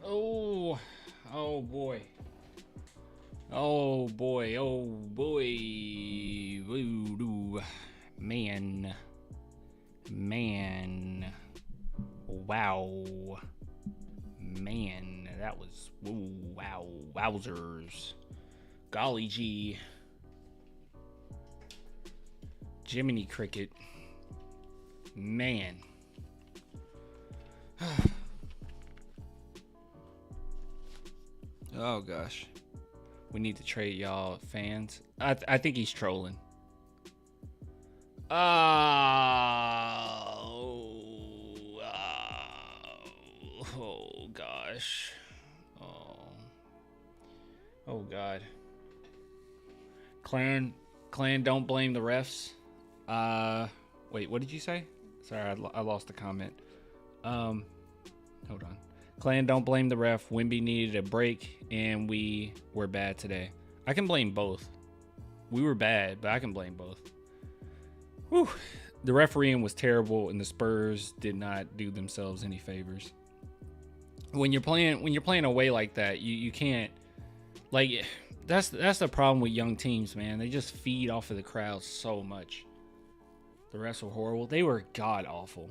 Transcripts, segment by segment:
Oh, oh boy. Oh boy, oh boy. Ooh, man. Man. Wow. Man, that was wow. Wowzers. Golly gee. Jiminy Cricket. Man. Oh gosh. We need to trade y'all fans. I think he's trolling. Oh gosh. Oh god. Clan, don't blame the refs. Wait, what did you say? Sorry, I lost the comment. Hold on. Clan, don't blame the ref. Wemby needed a break, and we were bad today. I can blame both. We were bad, but I can blame both. Whew. The refereeing was terrible, and the Spurs did not do themselves any favors. When you're playing away like that, you can't, like, that's the problem with young teams, man. They just feed off of the crowd so much. The refs were horrible. They were god awful.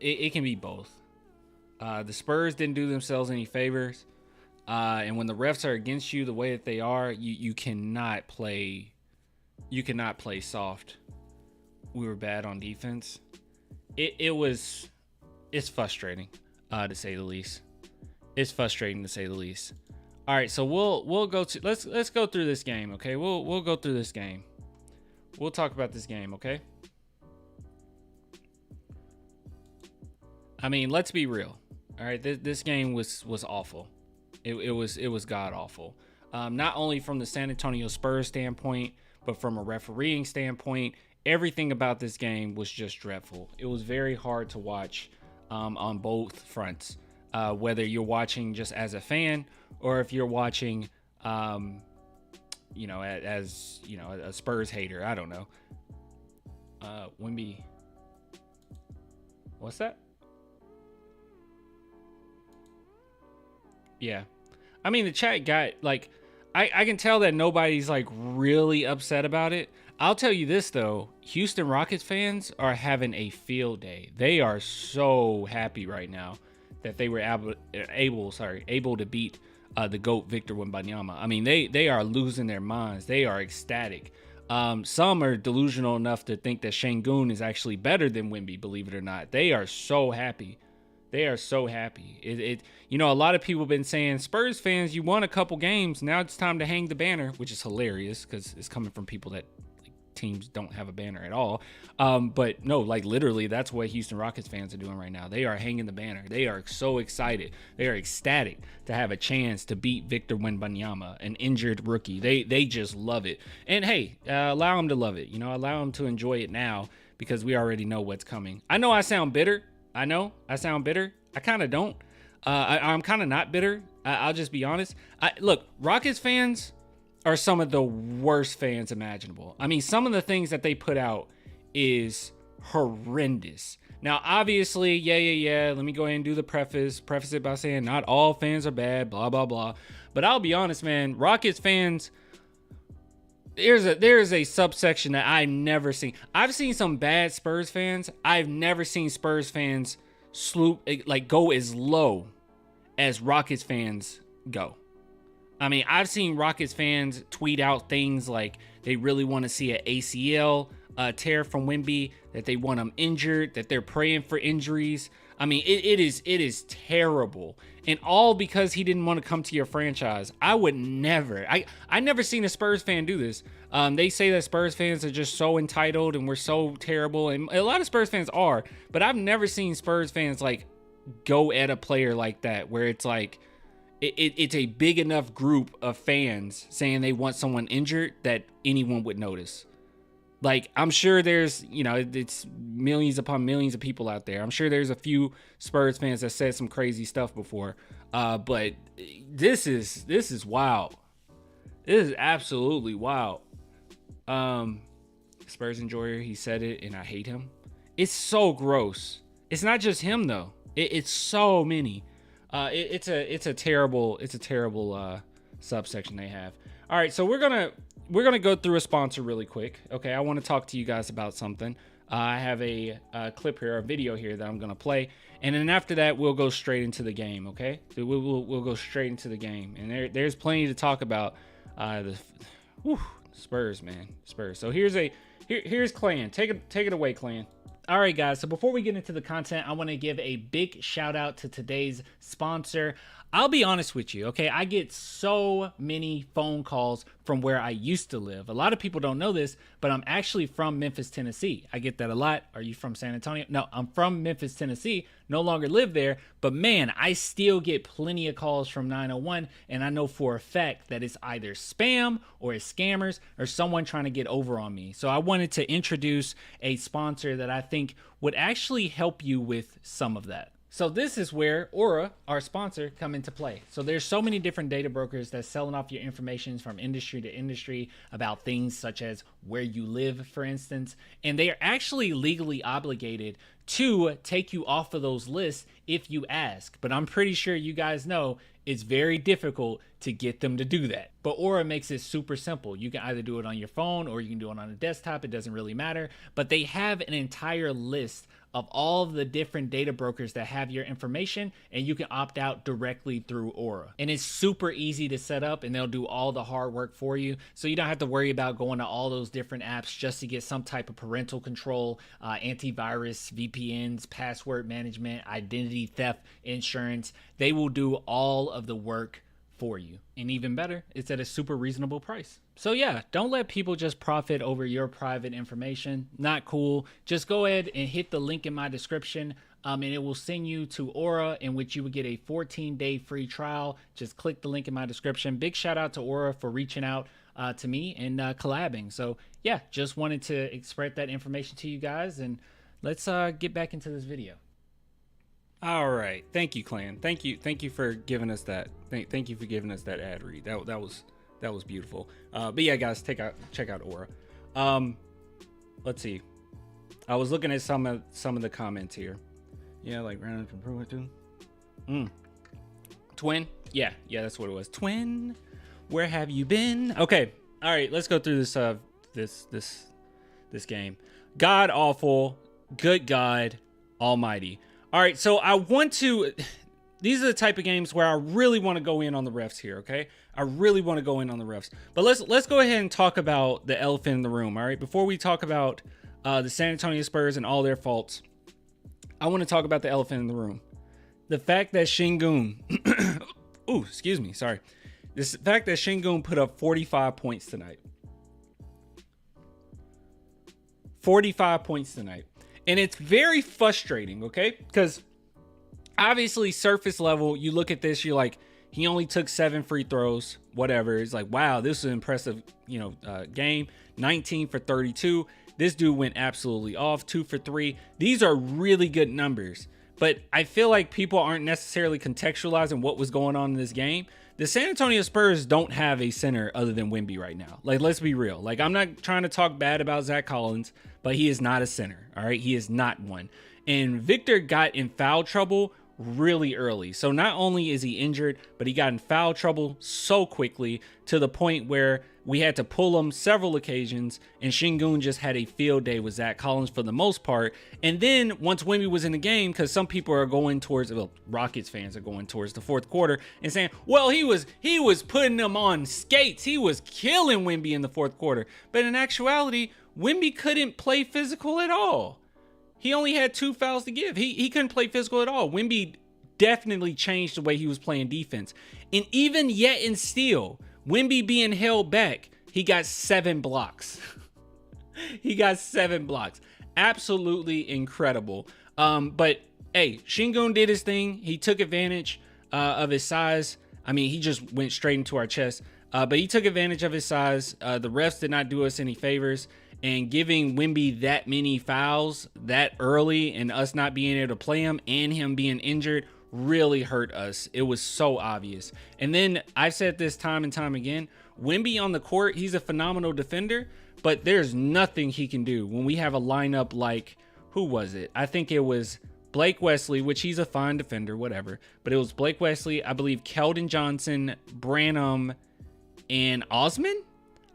It can be both. The Spurs didn't do themselves any favors. And when the refs are against you the way that they are, you cannot play soft. We were bad on defense. It's frustrating, to say the least. It's frustrating to say the least. All right, so we'll go to let's go through this game, okay? We'll go through this game. We'll talk about this game, okay? I mean, let's be real. All right, this game was awful. It was god awful. Not only from the San Antonio Spurs standpoint, but from a refereeing standpoint, everything about this game was just dreadful. It was very hard to watch on both fronts. Whether you're watching just as a fan or if you're watching, as a Spurs hater. I don't know. Wemby. What's that? Yeah. I mean, the chat got, like, I can tell that nobody's, like, really upset about it. I'll tell you this, though. Houston Rockets fans are having a field day. They are so happy right now that they were able to beat the GOAT, Victor Wembanyama. I mean, they are losing their minds. They are ecstatic. Some are delusional enough to think that Şengün is actually better than Wemby, believe it or not. They are so happy. They are so happy. A lot of people have been saying, Spurs fans, you won a couple games. Now it's time to hang the banner, which is hilarious because it's coming from people that teams don't have a banner at all. But no, like literally, that's what Houston Rockets fans are doing right now. They are hanging the banner. They are so excited. They are ecstatic to have a chance to beat Victor Wembanyama, an injured rookie. They just love it. And hey, allow them to love it. Allow them to enjoy it now because we already know what's coming. I know I sound bitter. I know I sound bitter. I kind of don't. I'm kind of not bitter. I'll just be honest. Look, Rockets fans are some of the worst fans imaginable. I mean, some of the things that they put out is horrendous. Now, obviously, yeah. Let me go ahead and do the preface it by saying not all fans are bad, blah, blah, blah. But I'll be honest, man, Rockets fans, there's a subsection that I've never seen. I've seen some bad Spurs fans. I've never seen Spurs fans go as low as Rockets fans go. I mean, I've seen Rockets fans tweet out things like they really want to see an ACL tear from Wemby, that they want him injured, that they're praying for injuries. I mean, it is terrible. And all because he didn't want to come to your franchise. I would never. I never seen a Spurs fan do this. They say that Spurs fans are just so entitled and we're so terrible. And a lot of Spurs fans are. But I've never seen Spurs fans, like, go at a player like that, where it's like, it's a big enough group of fans saying they want someone injured that anyone would notice. Like, I'm sure there's, it's millions upon millions of people out there. I'm sure there's a few Spurs fans that said some crazy stuff before. But this is wild. This is absolutely wild. Spurs enjoyer, he said it, and I hate him. It's so gross. It's not just him, though. It's so many. It's a terrible subsection they have. All right, so we're gonna go through a sponsor really quick. Okay, I want to talk to you guys about something. I have a clip here, a video here that I'm gonna play, and then after that we'll go straight into the game. Okay, so we'll go straight into the game, and there's plenty to talk about. The Spurs, man, Spurs. So here's Clan. Take it away, Clan. All right, guys. So before we get into the content, I want to give a big shout out to today's sponsor. I'll be honest with you, okay? I get so many phone calls from where I used to live. A lot of people don't know this, but I'm actually from Memphis, Tennessee. I get that a lot. Are you from San Antonio? No, I'm from Memphis, Tennessee. No longer live there, but man, I still get plenty of calls from 901, and I know for a fact that it's either spam or it's scammers or someone trying to get over on me. So I wanted to introduce a sponsor that I think would actually help you with some of that. So this is where Aura, our sponsor, come into play. So there's so many different data brokers that's selling off your information from industry to industry about things such as where you live, for instance, and they are actually legally obligated to take you off of those lists if you ask. But I'm pretty sure you guys know it's very difficult to get them to do that. But Aura makes it super simple. You can either do it on your phone or you can do it on a desktop. It doesn't really matter. But they have an entire list of all of the different data brokers that have your information, and you can opt out directly through Aura. And it's super easy to set up, and they'll do all the hard work for you. So you don't have to worry about going to all those different apps just to get some type of parental control, antivirus, VPNs, password management, identity theft, insurance. They will do all of the work for you. And even better, it's at a super reasonable price. So yeah, don't let people just profit over your private information. Not cool. Just go ahead and hit the link in my description, and it will send you to Aura, in which you will get a 14-day free trial. Just click the link in my description. Big shout out to Aura for reaching out to me and collabing. So yeah, just wanted to express that information to you guys, and let's get back into this video. All right, thank you, Clan. Thank you for giving us that. Thank you for giving us that ad read. That was beautiful. But yeah, guys, check out Aura. Let's see. I was looking at some of the comments here. Yeah, like random improvement too. Twin. Yeah, that's what it was. Twin. Where have you been? Okay. All right, let's go through this this game. God awful. Good God Almighty. All right, so these are the type of games where I really want to go in on the refs here, okay? I really want to go in on the refs. But let's go ahead and talk about the elephant in the room, all right? Before we talk about the San Antonio Spurs and all their faults, I want to talk about the elephant in the room. The fact that Şengün, ooh, excuse me, sorry. The fact that Şengün put up 45 points tonight. 45 points tonight. And it's very frustrating, okay? Because obviously, surface level, you look at this, you're like, he only took 7 free throws, whatever. It's like, wow, this is an impressive, game. 19 for 32. This dude went absolutely off. 2 for 3. These are really good numbers. But I feel like people aren't necessarily contextualizing what was going on in this game. The San Antonio Spurs don't have a center other than Wemby right now. Like, let's be real. Like, I'm not trying to talk bad about Zach Collins, but he is not a center, all right? He is not one. And Victor got in foul trouble really early. So not only is he injured, but he got in foul trouble so quickly to the point where we had to pull him several occasions, and Şengün just had a field day with Zach Collins for the most part. And then once Wemby was in the game, because some people are going towards, well, Rockets fans are going towards the fourth quarter and saying, well, he was putting them on skates. He was killing Wemby in the fourth quarter. But in actuality, Wemby couldn't play physical at all. He only had 2 fouls to give. He couldn't play physical at all. Wemby definitely changed the way he was playing defense. And even yet and still, Wemby being held back, he got 7 blocks. He got 7 blocks. Absolutely incredible. But hey, Şengün did his thing. He took advantage of his size. I mean, he just went straight into our chest. But he took advantage of his size. The refs did not do us any favors. And giving Wemby that many fouls that early and us not being able to play him and him being injured really hurt us. It was so obvious. And then I've said this time and time again, Wemby on the court, he's a phenomenal defender, but there's nothing he can do when we have a lineup like, who was it? I think it was Blake Wesley, which he's a fine defender, whatever. But it was Blake Wesley, I believe Keldon Johnson, Branham, and Osman.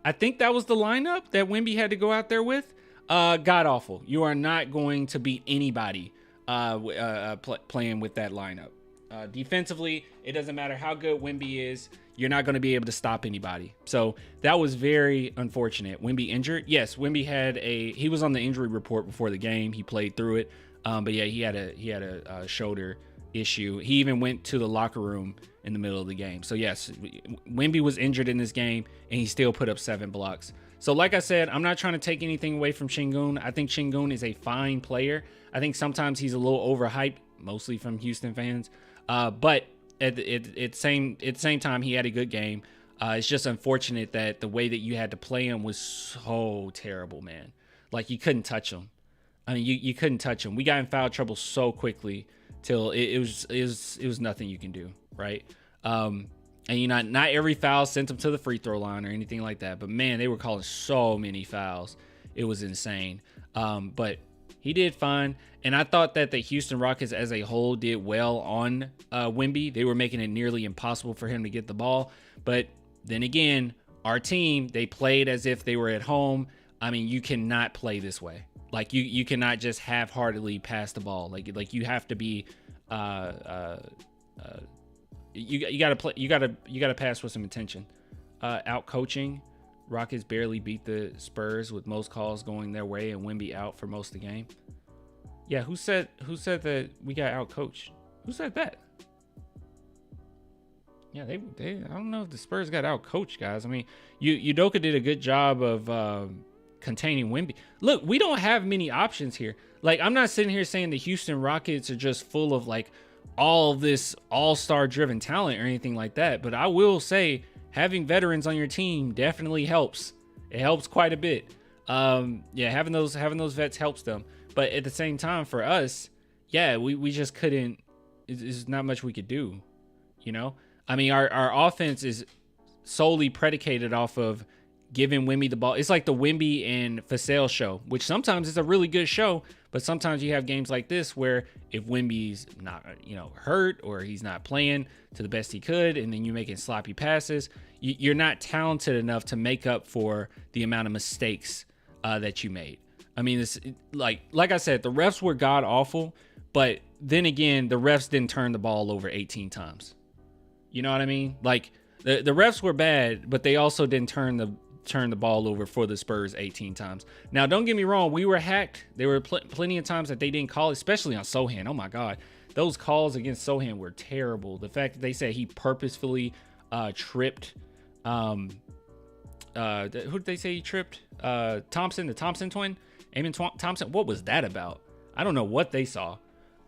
I think that was the lineup that Wemby had to go out there with. God awful. You are not going to beat anybody playing with that lineup. Defensively, it doesn't matter how good Wemby is. You're not going to be able to stop anybody. So that was very unfortunate. Wemby injured. Yes, Wemby he was on the injury report before the game. He played through it. But yeah, he had a shoulder issue. He even went to the locker room in the middle of the game. So yes, Wemby was injured in this game and he still put up 7 blocks. So like I said, I'm not trying to take anything away from Şengün. I think Şengün is a fine player. I think sometimes he's a little overhyped, mostly from Houston fans. But at the same time, he had a good game. It's just unfortunate that the way that you had to play him was so terrible, man. Like, you couldn't touch him. I mean, you couldn't touch him. We got in foul trouble so quickly till it was nothing you can do, right? And not every foul sent him to the free throw line or anything like that. But man, they were calling so many fouls. It was insane. But he did fine. And I thought that the Houston Rockets as a whole did well on Wemby. They were making it nearly impossible for him to get the ball. But then again, our team, they played as if they were at home. I mean, you cannot play this way. Like, you cannot just half-heartedly pass the ball. Like you have to be you gotta pass with some intention. Out coaching, Rockets barely beat the Spurs with most calls going their way and Wemby out for most of the game. Yeah, who said that we got out coached? Who said that? Yeah, they I don't know if the Spurs got out coached, guys. I mean, Udoka did a good job of containing Wemby. Look, we don't have many options here. Like, I'm not sitting here saying the Houston Rockets are just full of like all this all-star driven talent or anything like that, but I will say having veterans on your team definitely helps. It helps quite a bit. Yeah, having those vets helps them. But at the same time, for us, yeah, we just couldn't. There's not much we could do, you know. I mean, our offense is solely predicated off of giving Wemby the ball. It's like the Wemby and Vassell show, which sometimes is a really good show, but sometimes you have games like this where if Wemby's not, hurt or he's not playing to the best he could, and then you're making sloppy passes, you're not talented enough to make up for the amount of mistakes that you made. I mean, it's like I said, the refs were god awful, but then again, the refs didn't turn the ball over 18 times. You know what I mean? Like, the refs were bad, but they also didn't turn the ball over for the Spurs 18 times. Now, don't get me wrong, we were hacked. There were plenty of times that they didn't call, especially on Sochan. Oh my God, those calls against Sochan were terrible. The fact that they said he purposefully tripped. Who did they say he tripped? Thompson, the Thompson twin, Amen Thompson. What was that about? I don't know what they saw.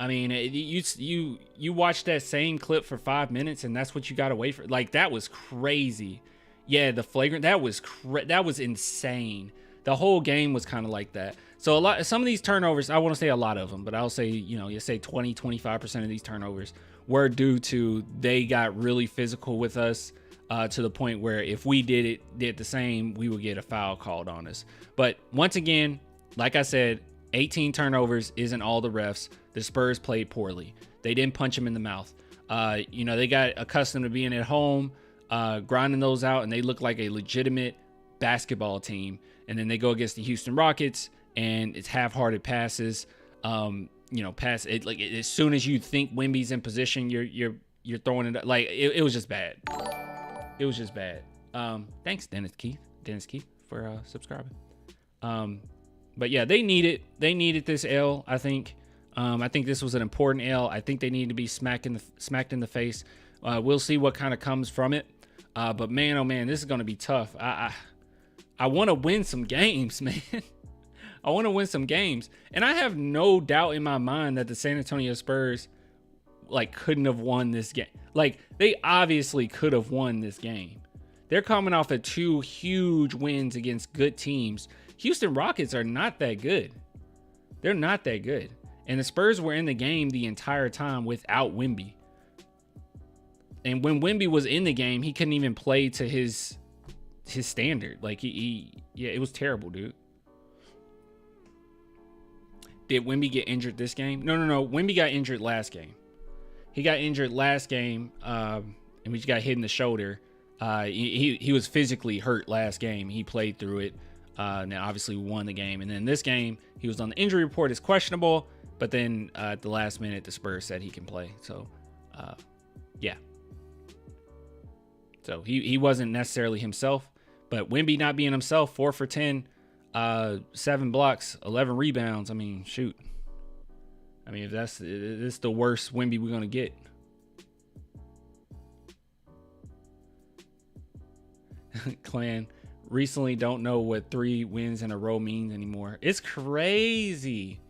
I mean, you watched that same clip for 5 minutes, and that's what you got away from. Like, that was crazy. Yeah, the flagrant, that was insane. The whole game was kind of like that. So some of these turnovers, I want to say a lot of them, but I'll say, you say 20, 25% of these turnovers were due to they got really physical with us to the point where if we did the same, we would get a foul called on us. But once again, like I said, 18 turnovers isn't all the refs. The Spurs played poorly. They didn't punch them in the mouth. They got accustomed to being at home, grinding those out, and they look like a legitimate basketball team. And then they go against the Houston Rockets, and it's half-hearted passes. Pass it like as soon as you think Wemby's in position, you're throwing it. Like, it was just bad. It was just bad. Thanks, Dennis Keith for subscribing. But yeah, they needed this L. I think this was an important L. I think they need to be smacked in the face. We'll see what kind of comes from it. But man, oh man, this is going to be tough. I want to win some games, man. I want to win some games. And I have no doubt in my mind that the San Antonio Spurs couldn't have won this game. Like, they obviously could have won this game. They're coming off of 2 huge wins against good teams. Houston Rockets are not that good. They're not that good. And the Spurs were in the game the entire time without Wemby. And when Wemby was in the game, he couldn't even play to his standard. Like, it was terrible, dude. did Wemby get injured this game? No. Wemby got injured last game. He got injured last game, and we just got hit in the shoulder. He was physically hurt last game. He played through it. Now, obviously, we won the game. And then this game, he was on the injury report as questionable. But then at the last minute, the Spurs said he can play. So, yeah. So he wasn't necessarily himself. But Wemby not being himself, 4 for 10, 7 blocks, 11 rebounds. I mean, shoot. I mean, if this is the worst Wemby we're going to get. Clan recently don't know what 3 wins in a row means anymore. It's crazy.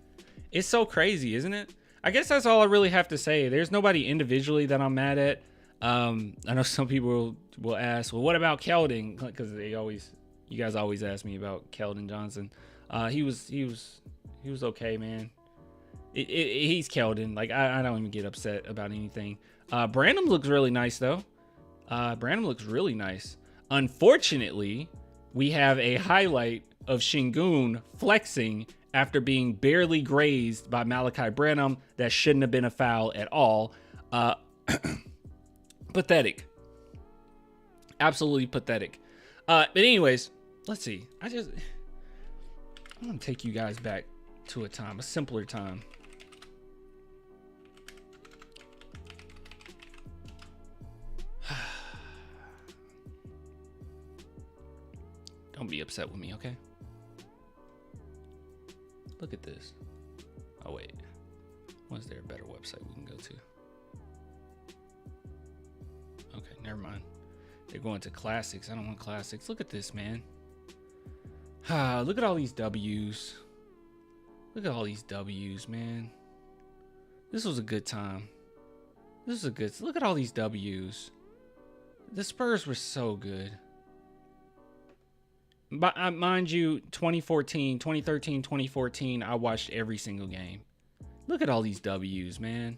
It's so crazy, isn't it? I guess that's all I really have to say. There's nobody individually that I'm mad at. I know some people will ask, well, what about Keldon? Because you guys always ask me about Keldon Johnson. He was okay, man. He's Keldon. Like, I don't even get upset about anything. Branham looks really nice, though. Branham looks really nice. Unfortunately, we have a highlight of Şengün flexing after being barely grazed by Malachi Branham. That shouldn't have been a foul at all. Pathetic. Absolutely pathetic. But anyways, let's see. I'm going to take you guys back to a simpler time. Don't be upset with me, okay? Look at this. Oh, wait. Was there a better website we can go to? Okay, never mind. They're going to classics. I don't want classics. Look at this, man. Look at all these W's. Look at all these W's, man. This was a good time. Look at all these W's. The Spurs were so good. But mind you, 2013, 2014, I watched every single game. Look at all these W's, man.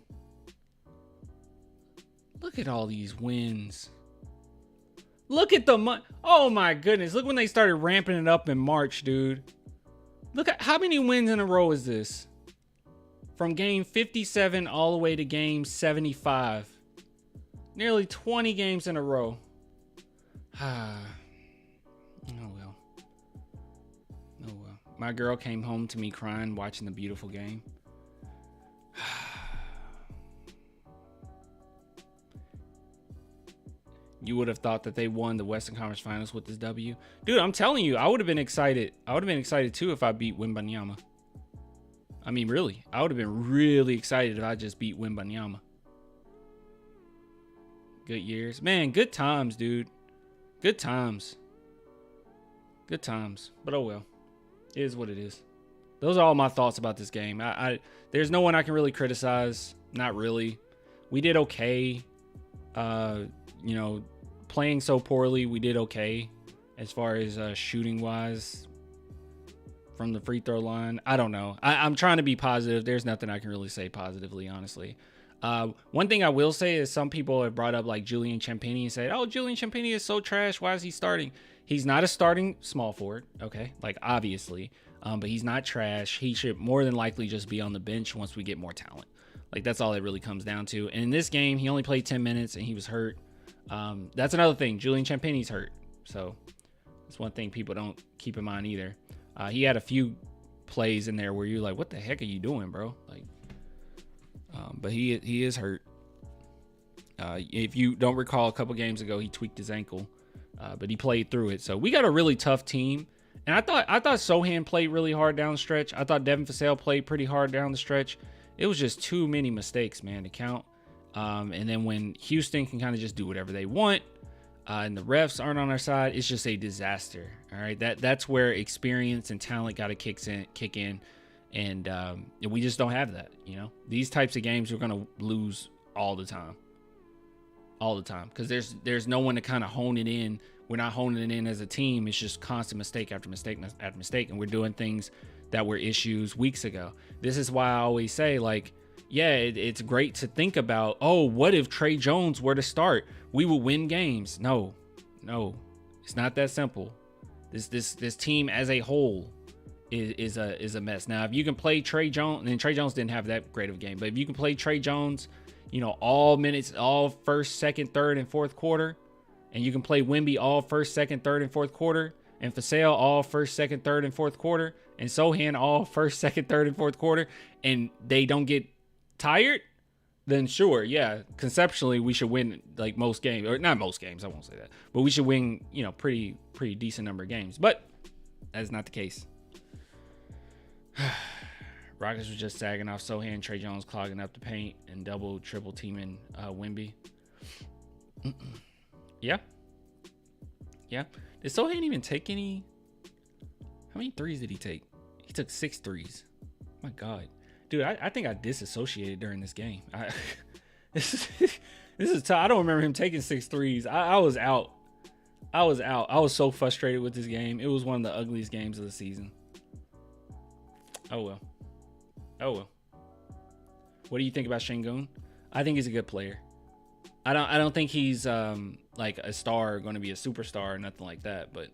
Look at all these wins. Look at oh my goodness. Look when they started ramping it up in March, dude. Look at how many wins in a row is this? From game 57 all the way to game 75. Nearly 20 games in a row. Oh well. My girl came home to me crying watching the beautiful game. You would have thought that they won the Western Conference Finals with this W. Dude, I'm telling you, I would have been excited. I would have been excited too if I beat Wembanyama. I mean, really. I would have been really excited if I just beat Wembanyama. Good years. Man, good times, dude. Good times. Good times. But oh well. It is what it is. Those are all my thoughts about this game. There's no one I can really criticize. Not really. We did okay. Playing so poorly, we did okay as far as shooting wise from the free throw line. I don't know. I'm trying to be positive. There's nothing I can really say positively, honestly. One thing I will say is some people have brought up like Julian Champagnie and said, oh, Julian Champagnie is so trash. Why is he starting? He's not a starting small forward. Okay. Like obviously, but he's not trash. He should more than likely just be on the bench once we get more talent. Like that's all it really comes down to. And in this game, he only played 10 minutes and he was hurt. That's another thing. Julian Champagnie's hurt. So that's one thing people don't keep in mind either. He had a few plays in there where you're like, what the heck are you doing, bro? Like, but he is hurt. If you don't recall, a couple games ago, he tweaked his ankle, but he played through it. So we got a really tough team. And I thought Sochan played really hard down the stretch. I thought Devin Vassell played pretty hard down the stretch. It was just too many mistakes, man, to count. And then when Houston can kind of just do whatever they want, and the refs aren't on our side, it's just a disaster. All right, that's where experience and talent got to kick in, and we just don't have that. You know, these types of games we're gonna lose all the time, because there's no one to kind of hone it in. We're not honing it in as a team. It's just constant mistake after mistake after mistake, and we're doing things that were issues weeks ago. This is why I always say, like, yeah, it's great to think about, oh, what if Trey Jones were to start? We will win games. No, it's not that simple. This team as a whole is a mess. Now, if you can play Trey Jones, and Trey Jones didn't have that great of a game, but if you can play Trey Jones, all minutes, all first, second, third, and fourth quarter, and you can play Wemby all first, second, third, and fourth quarter, and Fasale all first, second, third, and fourth quarter, and Sohan all first, second, third, and fourth quarter, and they don't get tired, then sure, yeah, conceptually we should win like most games, or not most games, I won't say that, but we should win, pretty decent number of games. But that's not the case. Rockets was just sagging off Sohan, Trey Jones clogging up the paint, and double, triple teaming Wemby. Yeah. Did Sohan even take any? How many threes did he take? He took 6 threes. My God. Dude, I think I disassociated during this game. This is tough. I don't remember him taking 6 threes. I was out. I was so frustrated with this game. It was one of the ugliest games of the season. Oh well. What do you think about Şengün? I think he's a good player. I don't think he's like a star, going to be a superstar or nothing like that, but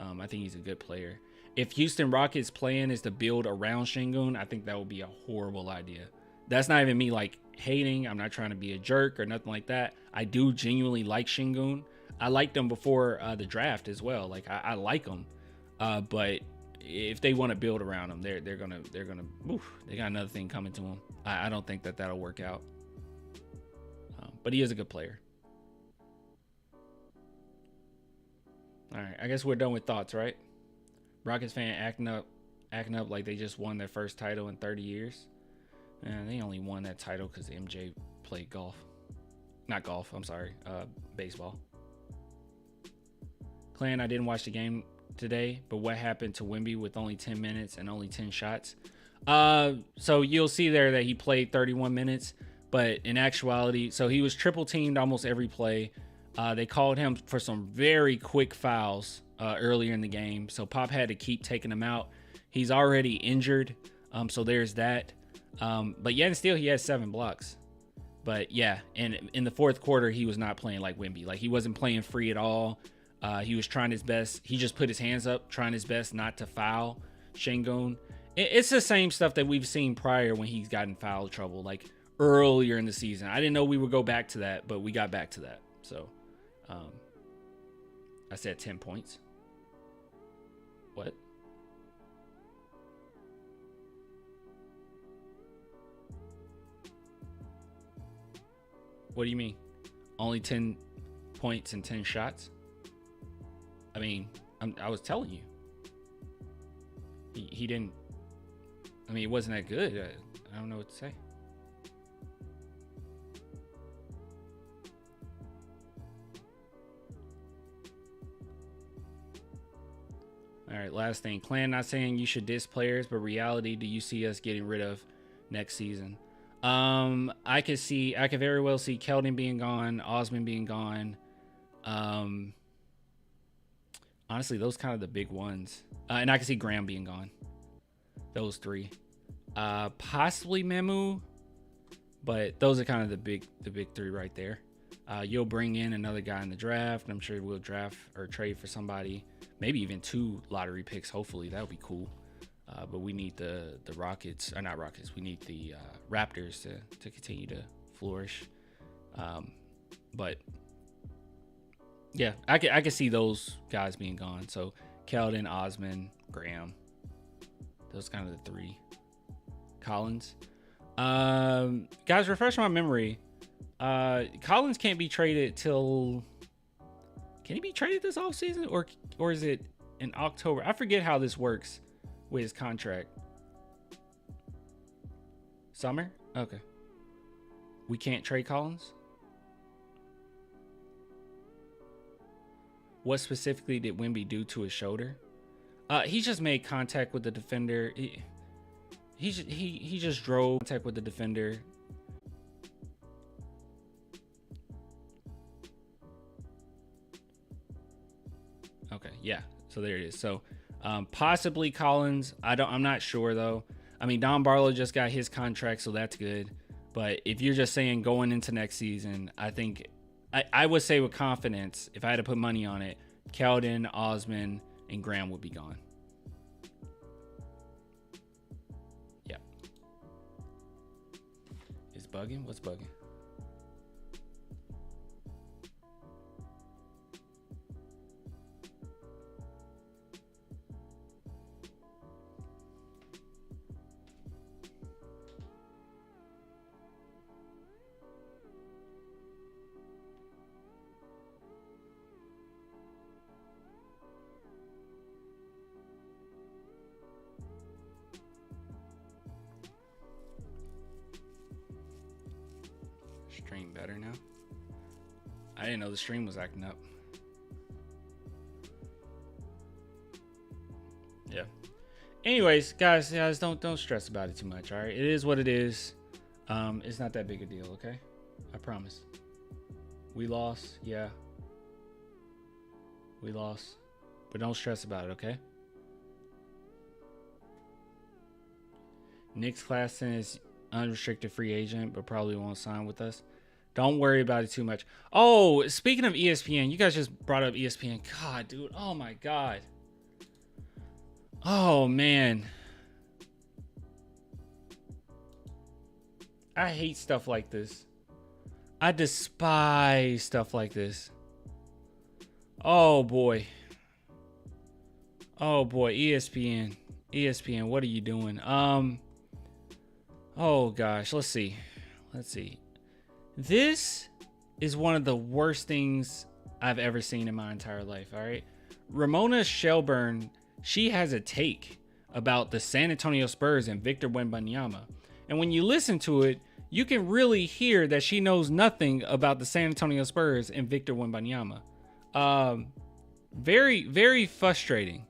I think he's a good player. If Houston Rockets' plan is to build around Şengün, I think that would be a horrible idea. That's not even me like hating. I'm not trying to be a jerk or nothing like that. I do genuinely like Şengün. I liked him before the draft as well. Like I like him, but if they want to build around him, they're gonna they got another thing coming to him. I don't think that'll work out. But he is a good player. All right, I guess we're done with thoughts, right? Rockets fan acting up like they just won their first title in 30 years. And they only won that title because MJ played golf. Not golf, I'm sorry. Baseball. Clan, I didn't watch the game today, but what happened to Wemby with only 10 minutes and only 10 shots? So you'll see there that he played 31 minutes, but in actuality, so he was triple teamed almost every play. They called him for some very quick fouls earlier in the game, so Pop had to keep taking him out. He's already injured, so there's that. But yet and still, he has 7 blocks. But yeah, and in the fourth quarter, he was not playing like Wemby. Like, he wasn't playing free at all. He was trying his best. He just put his hands up, trying his best not to foul Şengün. It's the same stuff that we've seen prior when he's gotten foul trouble, like earlier in the season. I didn't know we would go back to that, but we got back to that. So, I said 10 points. What? What do you mean? Only 10 points and 10 shots? I mean, I was telling you. He didn't. I mean, it wasn't that good. I don't know what to say. All right, last thing. Clan, not saying you should diss players, but reality, do you see us getting rid of next season? I could very well see Keldon being gone, Osman being gone. Honestly, those kind of the big ones. And I can see Graham being gone. Those 3. Possibly Memu, but those are kind of the big 3 right there. You'll bring in another guy in the draft. I'm sure we'll draft or trade for somebody, maybe even 2 lottery picks. Hopefully that would be cool. But we need the Rockets, or not Rockets. We need the Raptors to continue to flourish. But yeah, I can see those guys being gone. So Keldon, Osman, Graham, those kind of the 3. Collins, guys, refresh my memory. Collins can't be traded till. Can he be traded this offseason, or is it in October? I forget how this works with his contract. Summer? Okay. We can't trade Collins? What specifically did Wemby do to his shoulder? He just made contact with the defender. He just drove contact with the defender. Okay, yeah. So there it is. So possibly Collins. I'm not sure though. I mean, Don Barlow just got his contract, so that's good. But if you're just saying going into next season, I think I would say with confidence, if I had to put money on it, Keldon, Osman, and Graham would be gone. bugging? What's bugging? Stream better now. I didn't know the stream was acting up. Yeah. Anyways, guys, don't stress about it too much. All right, it is what it is. It's not that big a deal. Okay, I promise. We lost. Yeah, we lost, but don't stress about it. Okay. Nick's Claxton is unrestricted free agent, but probably won't sign with us. Don't worry about it too much. Oh, speaking of ESPN, you guys just brought up ESPN. God, dude. Oh, my God. Oh, man. I hate stuff like this. I despise stuff like this. Oh, boy. Oh, boy. ESPN. ESPN, what are you doing? Oh, gosh. Let's see. This is one of the worst things I've ever seen in my entire life, all right? Ramona Shelburne, she has a take about the San Antonio Spurs and Victor Wembanyama. And when you listen to it, you can really hear that she knows nothing about the San Antonio Spurs and Victor Wembanyama. Very, very frustrating.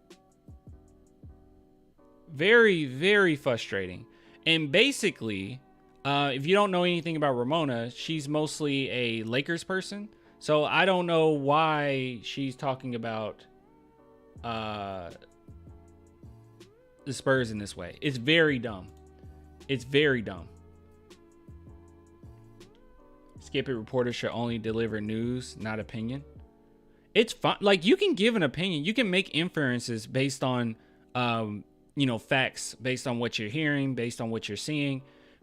Very, very frustrating. And basically, if you don't know anything about Ramona, she's mostly a Lakers person. So I don't know why she's talking about the Spurs in this way. It's very dumb. It's very dumb. Skip it. Reporters should only deliver news, not opinion. It's fun. Like, you can give an opinion. You can make inferences based on, facts, based on what you're hearing, based on what you're seeing.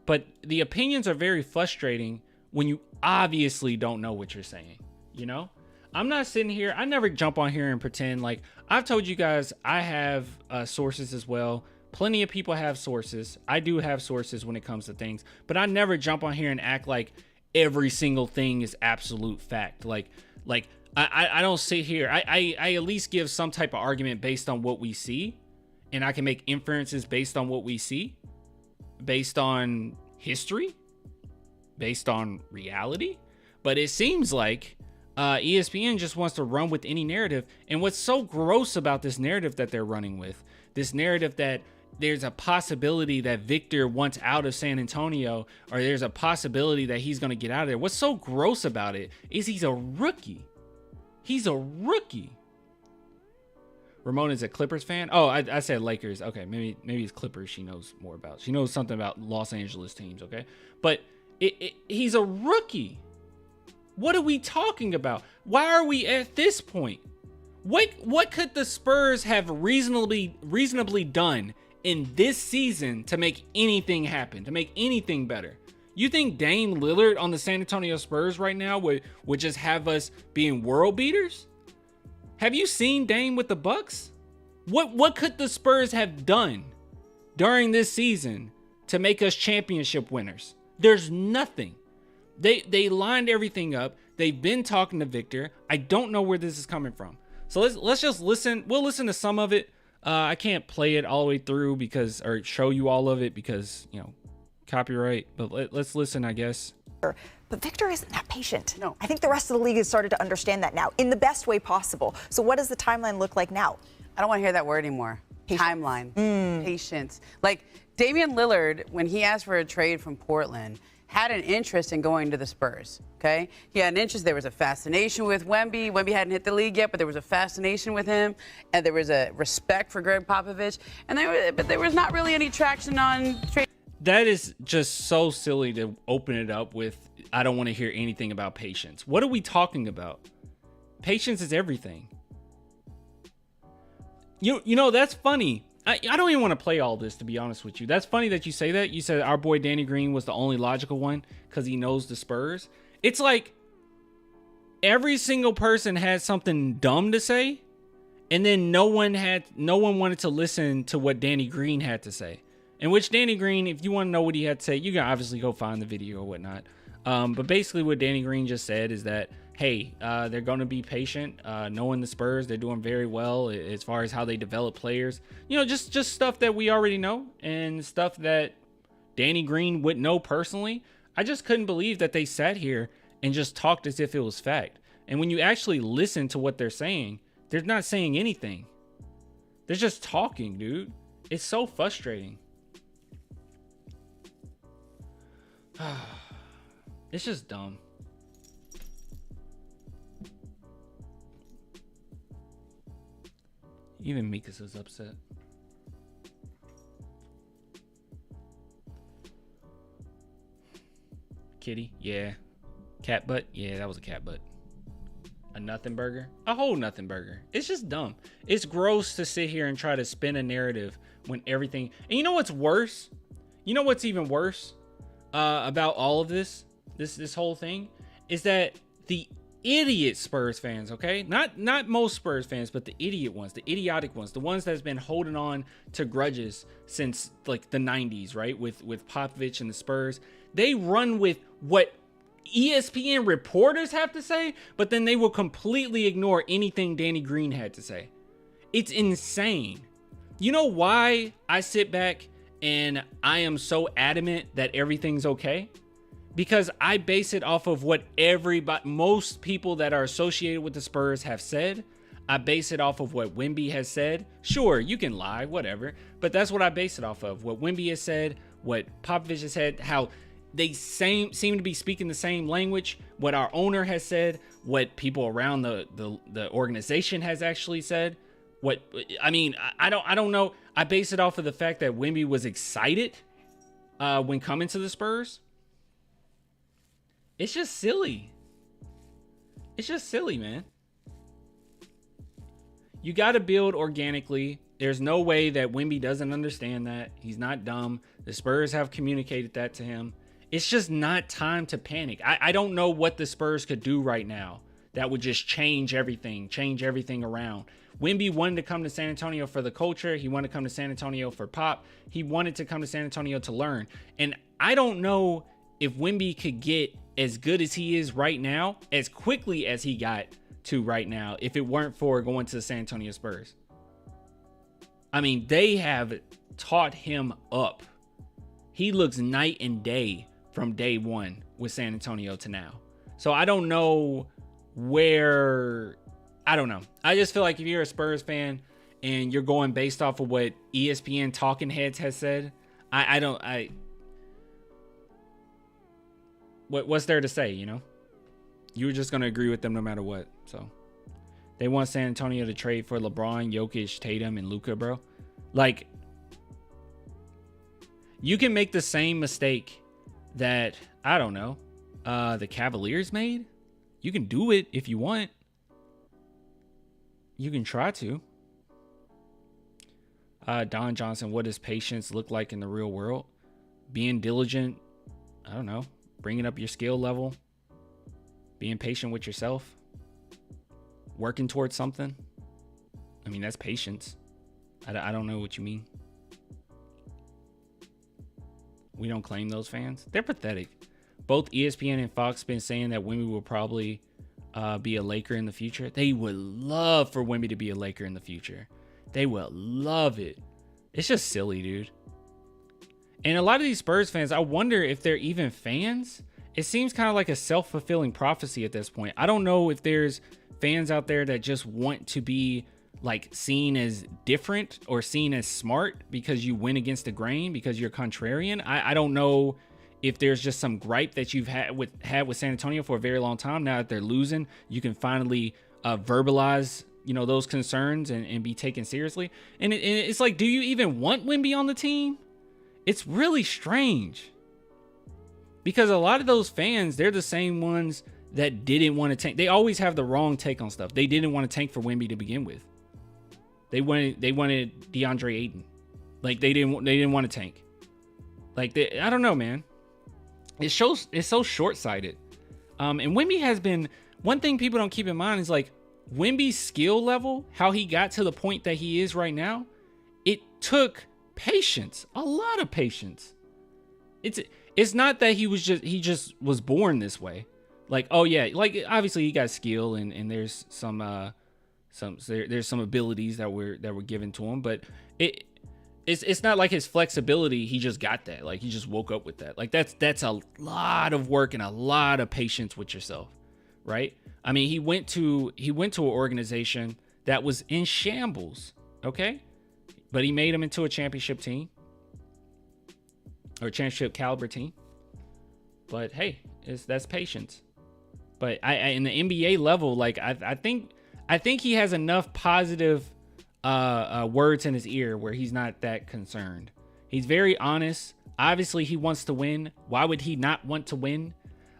But the opinions are very frustrating when you obviously don't know what you're saying, you know? I'm not sitting here. I never jump on here and pretend like I've told you guys I have sources as well. Plenty of people have sources. I do have sources when it comes to things, but I never jump on here and act like every single thing is absolute fact. Like I don't sit here. I at least give some type of argument based on what we see, and I can make inferences based on what we see, based on history, based on reality. But it seems like ESPN just wants to run with any narrative. And what's so gross about this narrative that they're running with, this narrative that there's a possibility that Victor wants out of San Antonio, or there's a possibility that he's going to get out of there. What's so gross about it is he's a rookie. He's a rookie. Ramona's a Clippers fan. Oh, I said Lakers. Okay, maybe it's Clippers she knows more about. She knows something about Los Angeles teams, okay? But he's a rookie. What are we talking about? Why are we at this point? What could the Spurs have reasonably done in this season to make anything happen, to make anything better? You think Dame Lillard on the San Antonio Spurs right now would just have us being world beaters? Have you seen Dame with the Bucks? What could the Spurs have done during this season to make us championship winners? There's nothing. They lined everything up. They've been talking to Victor. I don't know where this is coming from. So let's just listen. We'll listen to some of it. I can't play it all the way through or show you all of it because, copyright. But let's listen, I guess. But Victor isn't that patient. No. I think the rest of the league has started to understand that now in the best way possible. So what does the timeline look like now? I don't want to hear that word anymore. Patience. Timeline. Patience. Like Damian Lillard, when he asked for a trade from Portland, had an interest in going to the Spurs, okay? He had an interest. There was a fascination with Wemby. Wemby hadn't hit the league yet, but there was a fascination with him, and there was a respect for Greg Popovich, but there was not really any traction on trade. That is just so silly to open it up with, I don't want to hear anything about patience. What are we talking about? Patience is everything. You know, that's funny. I don't even want to play all this, to be honest with you. That's funny that you say that. You said our boy Danny Green was the only logical one because he knows the Spurs. It's like every single person had something dumb to say, and then no one wanted to listen to what Danny Green had to say. In which Danny Green, if you want to know what he had to say, you can obviously go find the video or whatnot. But basically what Danny Green just said is that, hey, they're going to be patient. Knowing the Spurs, they're doing very well as far as how they develop players. You know, just stuff that we already know and stuff that Danny Green would know personally. I just couldn't believe that they sat here and just talked as if it was fact. And when you actually listen to what they're saying, they're not saying anything. They're just talking, dude. It's so frustrating. It's just dumb. Even Mikas is upset. Kitty, yeah. Cat butt, yeah, that was a cat butt. A nothing burger, a whole nothing burger. It's just dumb. It's gross to sit here and try to spin a narrative when everything. And you know what's worse? You know what's even worse about all of this whole thing is that the idiot Spurs fans, okay, not most Spurs fans, but the idiot ones, the idiotic ones, the ones that's been holding on to grudges since like the 90s, right, with Popovich and the Spurs. They run with what ESPN reporters have to say, but then they will completely ignore anything Danny Green had to say. It's insane. You know why I sit back and I am so adamant that everything's okay? Because I base it off of what most people that are associated with the Spurs have said. I base it off of what Wemby has said. Sure, you can lie, whatever, but that's what I base it off of. What Wemby has said, what Popovich has said, how they seem to be speaking the same language, what our owner has said, what people around the organization has actually said. I don't know. I base it off of the fact that Wemby was excited when coming to the Spurs. It's just silly. It's just silly, man. You got to build organically. There's no way that Wemby doesn't understand that. He's not dumb. The Spurs have communicated that to him. It's just not time to panic. I don't know what the Spurs could do right now that would just change everything around. Wemby wanted to come to San Antonio for the culture. He wanted to come to San Antonio for Pop. He wanted to come to San Antonio to learn. And I don't know if Wemby could get as good as he is right now, as quickly as he got to right now, if it weren't for going to the San Antonio Spurs. I mean, they have taught him up. He looks night and day from day one with San Antonio to now. So I don't know where, I don't know. I just feel like if you're a Spurs fan and you're going based off of what ESPN talking heads has said, what's there to say, you know? You were just going to agree with them no matter what. So they want San Antonio to trade for LeBron, Jokic, Tatum, and Luka, bro. Like, you can make the same mistake that, I don't know, the Cavaliers made. You can do it if you want. You can try to. Don Johnson, what does patience look like in the real world? Being diligent, I don't know, bringing up your skill level, being patient with yourself, working towards something. I mean, that's patience. I don't know what you mean. We don't claim those fans. They're pathetic. Both ESPN and Fox been saying that Wemby will probably be a Laker in the future. They would love for Wemby to be a Laker in the future. They will love it. It's just silly, dude. And a lot of these Spurs fans, I wonder if they're even fans. It seems kind of like a self-fulfilling prophecy at this point. I don't know if there's fans out there that just want to be like seen as different or seen as smart because you went against the grain, because you're contrarian. I don't know if there's just some gripe that you've had with San Antonio for a very long time. Now that they're losing, you can finally verbalize, you know, those concerns and be taken seriously. And it's like, do you even want Wemby on the team? It's really strange. Because a lot of those fans, they're the same ones that didn't want to tank. They always have the wrong take on stuff. They didn't want to tank for Wemby to begin with. They wanted DeAndre Ayton. Like they didn't want to tank. Like I don't know, man. It's so short-sighted. And Wemby has been, one thing people don't keep in mind is like Wemby's skill level, how he got to the point that he is right now. It took patience, a lot of patience. It's not that he just was born this way. Like, oh yeah, like obviously he got skill and there's some abilities that were given to him, but it's not like his flexibility, he just got that. Like he just woke up with that. Like that's a lot of work and a lot of patience with yourself, right? I mean, he went to an organization that was in shambles, okay? But he made him into a championship team or a championship caliber team. But hey, that's patience. But I in the NBA level, like I think he has enough positive words in his ear where he's not that concerned. He's very honest. Obviously, he wants to win. Why would he not want to win?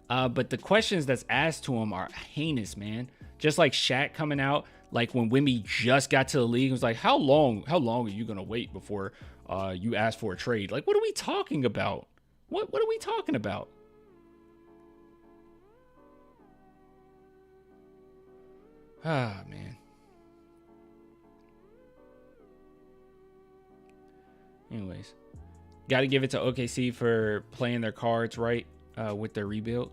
But the questions that's asked to him are heinous, man. Just like Shaq coming out, like when Wemby just got to the league, it was like, how long are you gonna wait before you ask for a trade? Like, what are we talking about? What are we talking about? Ah, man. Anyways, got to give it to OKC for playing their cards right with their rebuild.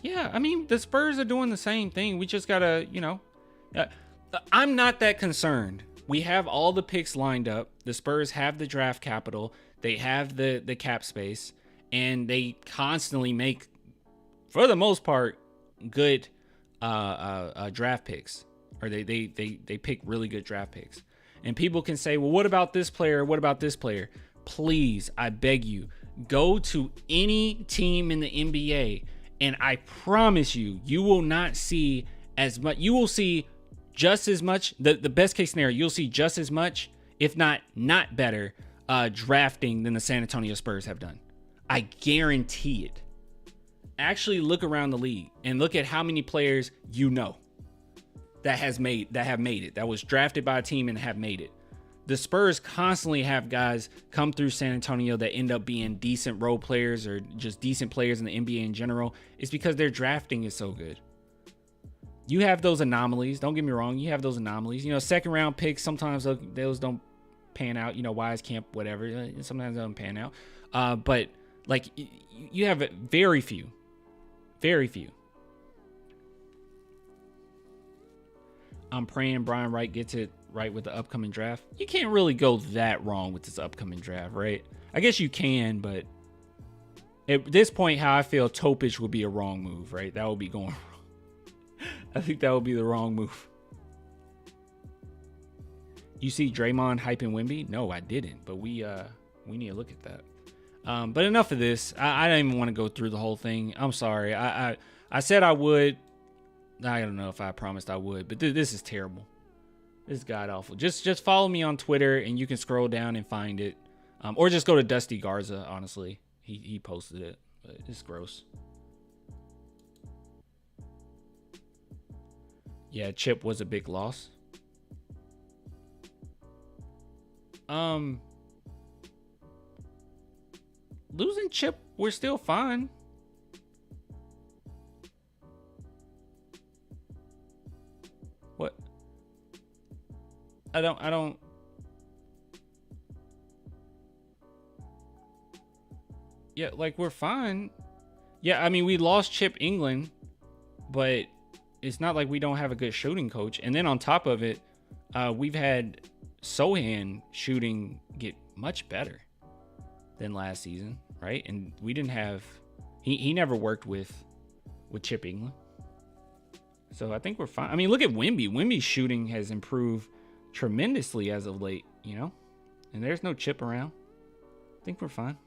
Yeah, I mean, the Spurs are doing the same thing. We just got to, I'm not that concerned. We have all the picks lined up. The Spurs have the draft capital. They have the cap space. And they constantly make, for the most part, good draft picks. Or they pick really good draft picks. And people can say, well, what about this player? What about this player? Please, I beg you, go to any team in the NBA, and I promise you, you will not see as much. You will see just as much. The best case scenario, you'll see just as much, if not better, drafting than the San Antonio Spurs have done. I guarantee it. Actually, look around the league and look at how many players that have made it, that was drafted by a team and have made it. The Spurs constantly have guys come through San Antonio that end up being decent role players or just decent players in the NBA in general. It's because their drafting is so good. You have those anomalies. Don't get me wrong. You have those anomalies. Second round picks, sometimes those don't pan out. Wise Camp, whatever. Sometimes they don't pan out. But like you have very few. Very few. I'm praying Brian Wright gets it right with the upcoming draft. You can't really go that wrong with this upcoming draft, right? I guess you can, but at this point, how I feel, Topic would be a wrong move, right? That would be going wrong. I think that would be the wrong move. You see Draymond hyping Wemby? No, I didn't, but we need to look at that. But enough of this. I don't even want to go through the whole thing. I'm sorry. I said I would. I don't know if I promised I would, but this is terrible. This is god awful. Just follow me on Twitter and you can scroll down and find it. Or just go to Dusty Garza, honestly. He posted it, but it's gross. Yeah, Chip was a big loss. Losing Chip, we're still fine. What? I don't. Yeah, like we're fine. Yeah, I mean, we lost Chip England, but it's not like we don't have a good shooting coach. And then on top of it, we've had Sohan shooting get much better than last season, right? And we didn't have, he never worked with Chip England. So I think we're fine. I mean, look at Wemby. Wemby's shooting has improved tremendously as of late, and there's no Chip around. I think we're fine.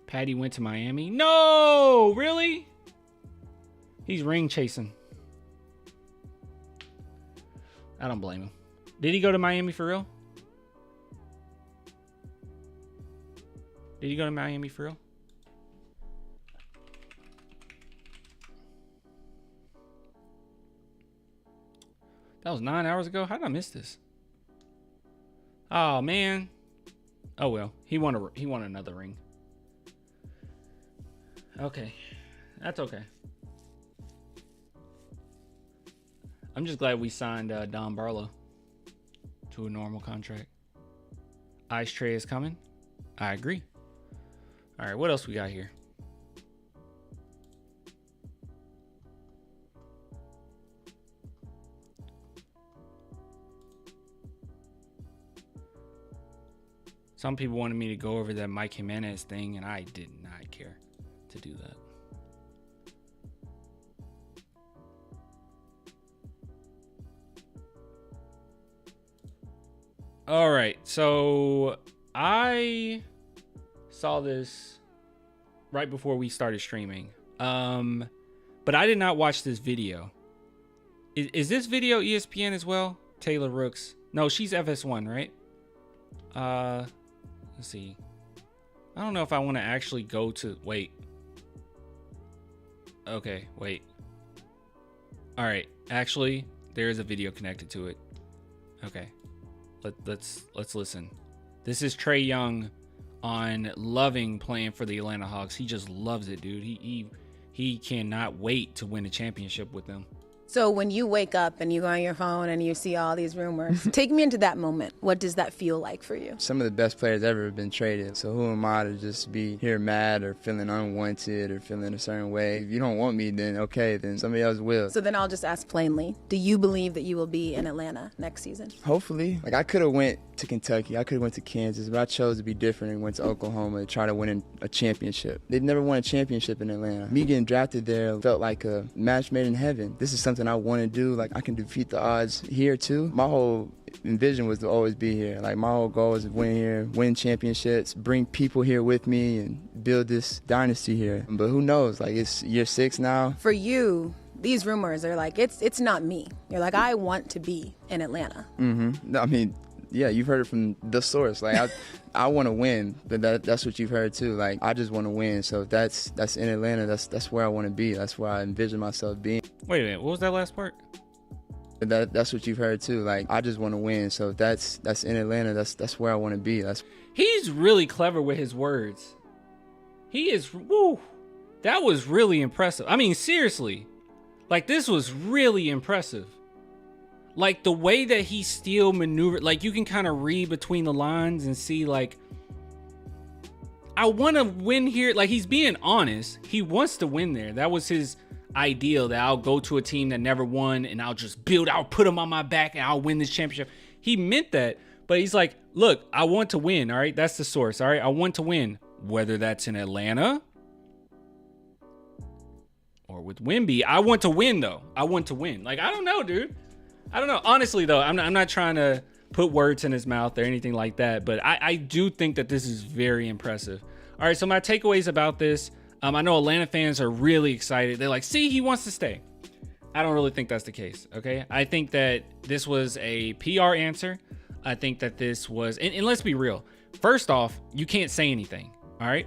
Patty went to Miami. No, really? He's ring chasing. I don't blame him. Did he go to Miami for real? Did he go to Miami for real? That was 9 hours ago. How did I miss this? Oh man. Oh well. He won another ring. Okay. That's okay. I'm just glad we signed Don Barlow to a normal contract. Ice Tray is coming. I agree. All right, what else we got here? Some people wanted me to go over that Mike Jimenez thing, and I did not care to do that. All right, so I saw this right before we started streaming, but I did not watch this video. Is this video ESPN as well? Taylor Rooks? No, she's FS1, right? Let's see. I don't know if I want to actually go to... Wait. Okay, wait. All right, actually, there is a video connected to it. Okay. Let's listen. This is Trae Young on loving playing for the Atlanta Hawks. He just loves it, dude. He cannot wait to win a championship with them. So when you wake up and you go on your phone and you see all these rumors, take me into that moment. What does that feel like for you? Some of the best players ever have been traded. So who am I to just be here mad or feeling unwanted or feeling a certain way? If you don't want me, then okay, then somebody else will. So then I'll just ask plainly, do you believe that you will be in Atlanta next season? Hopefully. Like, I could have went to Kentucky. I could have went to Kansas, but I chose to be different and went to Oklahoma to try to win a championship. They've never won a championship in Atlanta. Me getting drafted there felt like a match made in heaven. This is something I want to do. Like, I can defeat the odds here too. My whole envision was to always be here. Like, my whole goal was to win here, win championships, bring people here with me and build this dynasty here. But who knows? Like, it's year 6 now. For you, these rumors are like, it's not me. You're like, I want to be in Atlanta. Mm-hmm. I mean, yeah, you've heard it from the source. Like, I want to win, but that's what you've heard too. Like, I just want to win. So if that's in Atlanta, that's where I want to be. That's where I envision myself being. Wait a minute, what was that last part? That's what you've heard too. Like, I just want to win. So if that's in Atlanta, that's where I want to be. He's really clever with his words. He is. Woo, that was really impressive. I mean, seriously, like, this was really impressive. Like, the way that he still maneuvered, like, you can kind of read between the lines and see, like, I want to win here. Like, he's being honest. He wants to win there. That was his ideal, that I'll go to a team that never won and I'll put them on my back and I'll win this championship. He meant that, but he's like, look, I want to win. All right. That's the source. All right. I want to win, whether that's in Atlanta or with Wemby. I want to win though. I want to win. Like, I don't know, dude. I don't know. Honestly, though, I'm not trying to put words in his mouth or anything like that, but I do think that this is very impressive. All right, so my takeaways about this, I know Atlanta fans are really excited. They're like, see, he wants to stay. I don't really think that's the case, okay? I think that this was a PR answer. I think that this was, and let's be real. First off, you can't say anything, all right?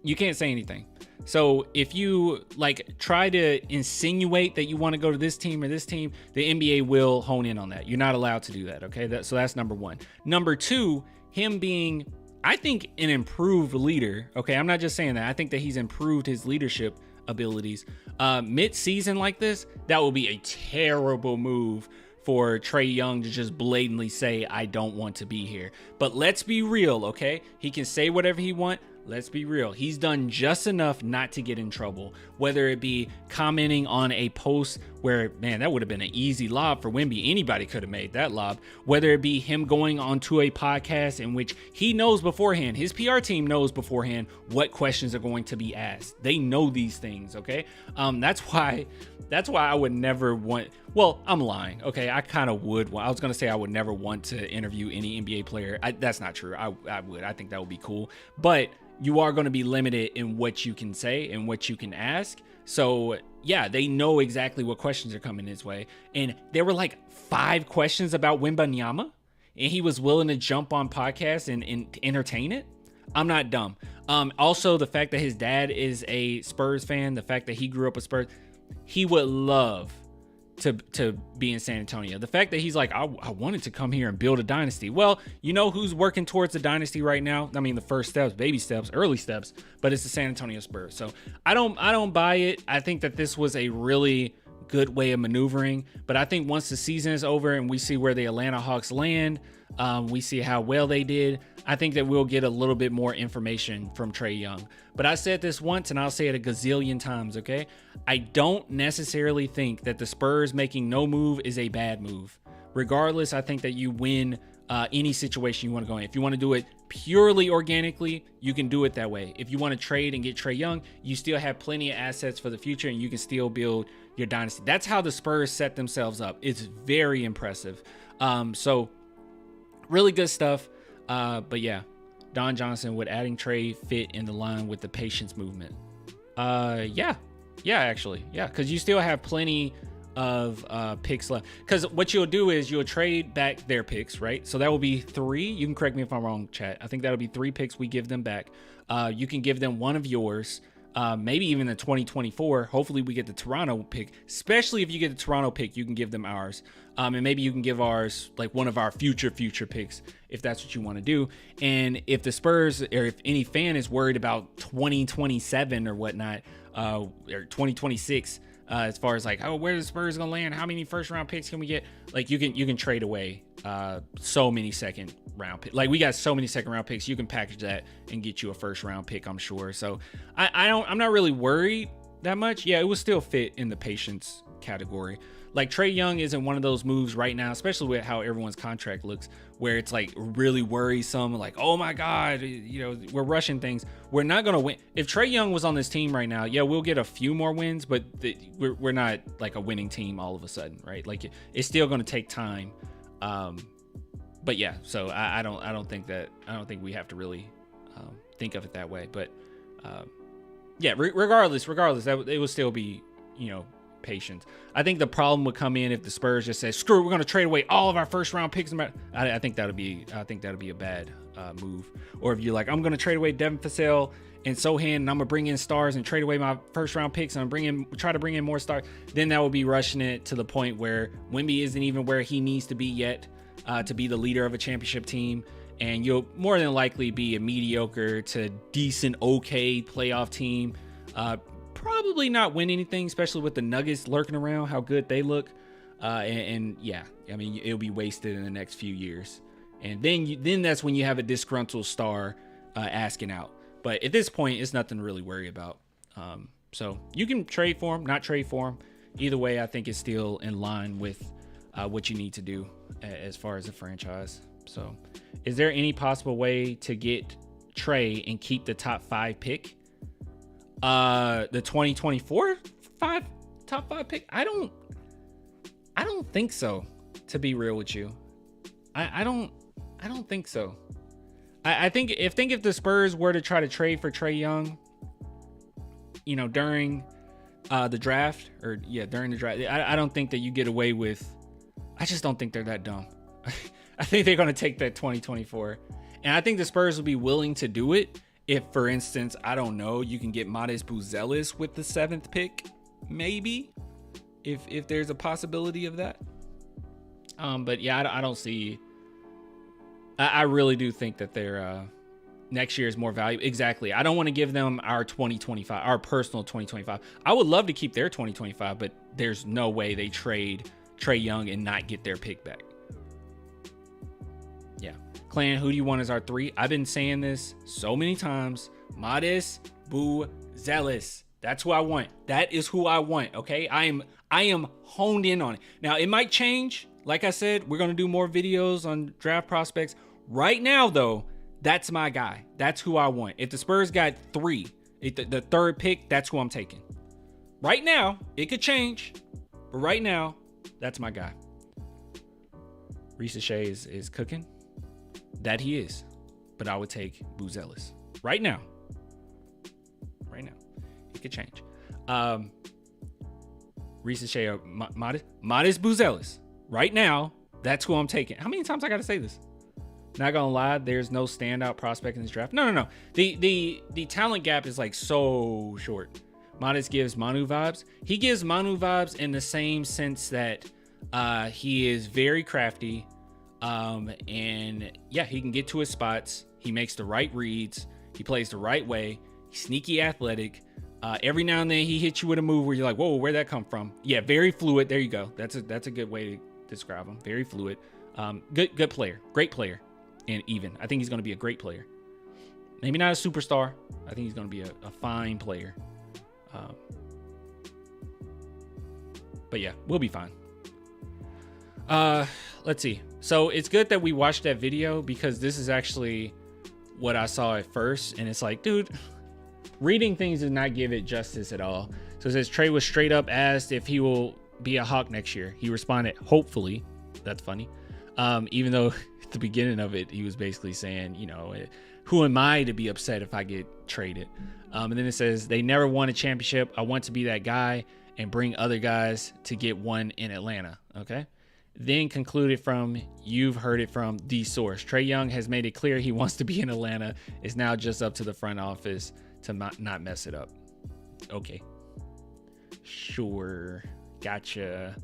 You can't say anything. So if you like try to insinuate that you want to go to this team or this team, the NBA will hone in on that. You're not allowed to do that. Okay. So that's number one. Number two, him being, I think, an improved leader. Okay. I'm not just saying that. I think that he's improved his leadership abilities. Mid-season like this, that will be a terrible move for Trae Young to just blatantly say, I don't want to be here. But let's be real. Okay. He can say whatever he wants. Let's be real. He's done just enough not to get in trouble, whether it be commenting on a post where, man, that would have been an easy lob for Wemby. Anybody could have made that lob. Whether it be him going onto a podcast in which he knows beforehand, his PR team knows beforehand what questions are going to be asked. They know these things, okay? That's why I would never want, well, I'm lying, okay? I kind of would. I was going to say I would never want to interview any NBA player. That's not true. I would. I think that would be cool. But you are going to be limited in what you can say and what you can ask. So yeah, they know exactly what questions are coming his way. And there were like 5 questions about Wembanyama, and he was willing to jump on podcasts and entertain it. I'm not dumb. Also, the fact that his dad is a Spurs fan, the fact that he grew up with Spurs, he would love to be in San Antonio. The fact that he's like, I wanted to come here and build a dynasty. Well, you know who's working towards a dynasty right now? I mean, the first steps, baby steps, early steps, but it's the San Antonio Spurs. So I don't buy it. I think that this was a really good way of maneuvering, but I think once the season is over and we see where the Atlanta Hawks land, we see how well they did, I think that we'll get a little bit more information from Trae Young. But I said this once and I'll say it a gazillion times, okay? I don't necessarily think that the Spurs making no move is a bad move. Regardless, I think that you win any situation you want to go in. If you want to do it purely organically, you can do it that way. If you want to trade and get Trae Young, you still have plenty of assets for the future and you can still build your dynasty. That's how the Spurs set themselves up. It's very impressive. So really good stuff. But yeah, Don Johnson, would adding Trae fit in the line with the patience movement? Yeah, actually. Yeah, because you still have plenty of picks left. Because what you'll do is you'll trade back their picks, right? So that will be 3. You can correct me if I'm wrong, chat. I think that'll be 3 picks we give them back. You can give them one of yours, maybe even the 2024. Hopefully we get the Toronto pick. Especially if you get the Toronto pick, you can give them ours. And maybe you can give ours like one of our future picks if that's what you want to do. And if the Spurs or if any fan is worried about 2027 or whatnot, or 2026, as far as like, oh, where the Spurs gonna land? How many first round picks can we get? Like you can trade away so many second round picks. Like we got so many second round picks. You can package that and get you a first round pick, I'm sure. So I'm not really worried that much. Yeah, it will still fit in the patience category. Like Trae Young isn't one of those moves right now, especially with how everyone's contract looks, where it's like really worrisome, like, oh my God, you know, we're rushing things. We're not going to win. If Trae Young was on this team right now, yeah, we'll get a few more wins, but we're not like a winning team all of a sudden, right? Like it's still going to take time. But yeah, so I don't think we have to really think of it that way. But yeah, regardless, that it will still be, you know, patience. I think the problem would come in if the Spurs just say, screw it, we're going to trade away all of our first round picks. I think that'll be a bad move. Or if you're like, I'm going to trade away Devin Vassell and Sohan, and I'm going to bring in stars and trade away my first round picks and try to bring in more stars, then that would be rushing it to the point where Wemby isn't even where he needs to be yet to be the leader of a championship team. And you'll more than likely be a mediocre to decent, okay playoff team. Probably not win anything, especially with the Nuggets lurking around, how good they look. And yeah, I mean, it'll be wasted in the next few years. And then that's when you have a disgruntled star asking out. But at this point, it's nothing to really worry about. So you can trade for him, not trade for him. Either way, I think it's still in line with what you need to do as far as a franchise. So is there any possible way to get Trae and keep the top 5 pick? The 2024 top 5 pick? I don't think so, to be real with you. I don't think so. I think if the Spurs were to try to trade for Trae Young, you know, during the draft, I don't think that you get away with. I just don't think they're that dumb. I think they're going to take that 2024, and I think the Spurs will be willing to do it. If, for instance, I don't know, you can get Modest Buzelis with the 7th pick, maybe, if there's a possibility of that. But yeah, I don't see. I really do think that their next year is more valuable. Exactly. I don't want to give them our 2025, our personal 2025. I would love to keep their 2025, but there's no way they trade Trae Young and not get their pick back. Yeah. Clan, who do you want as our 3? I've been saying this so many times. Modest Buzelis. That's who I want. That is who I want. Okay. I am honed in on it. Now it might change. Like I said, we're going to do more videos on draft prospects. Right now, though, that's my guy. That's who I want. If the Spurs got 3, the 3rd pick, that's who I'm taking. Right now, it could change. But right now, that's my guy. Risa Shea is cooking. That he is. But I would take Buzelis. Right now. It could change. Risa Shea, Modest Buzelis. Right now, that's who I'm taking. How many times I got to say this? Not gonna lie, there's no standout prospect in this draft. No. The talent gap is like so short. Modest gives Manu vibes. He gives Manu vibes in the same sense that he is very crafty. And yeah, he can get to his spots. He makes the right reads. He plays the right way. He's sneaky athletic. Every now and then he hits you with a move where you're like, whoa, where'd that come from? Yeah, very fluid. There you go. That's a good way to describe him. Very fluid. Good player. Great player. And even. I think he's going to be a great player. Maybe not a superstar. I think he's going to be a fine player. But yeah, we'll be fine. Let's see. So it's good that we watched that video because this is actually what I saw at first. And it's like, dude, reading things does not give it justice at all. So it says Trey was straight up asked if he will be a Hawk next year. He responded, hopefully. That's funny. Even though at the beginning of it, he was basically saying, you know, who am I to be upset if I get traded? And then it says they never won a championship. I want to be that guy and bring other guys to get one in Atlanta. Okay. Then concluded from, you've heard it from the source. Trae Young has made it clear he wants to be in Atlanta. It's now just up to the front office to not mess it up. Okay. Sure. Gotcha.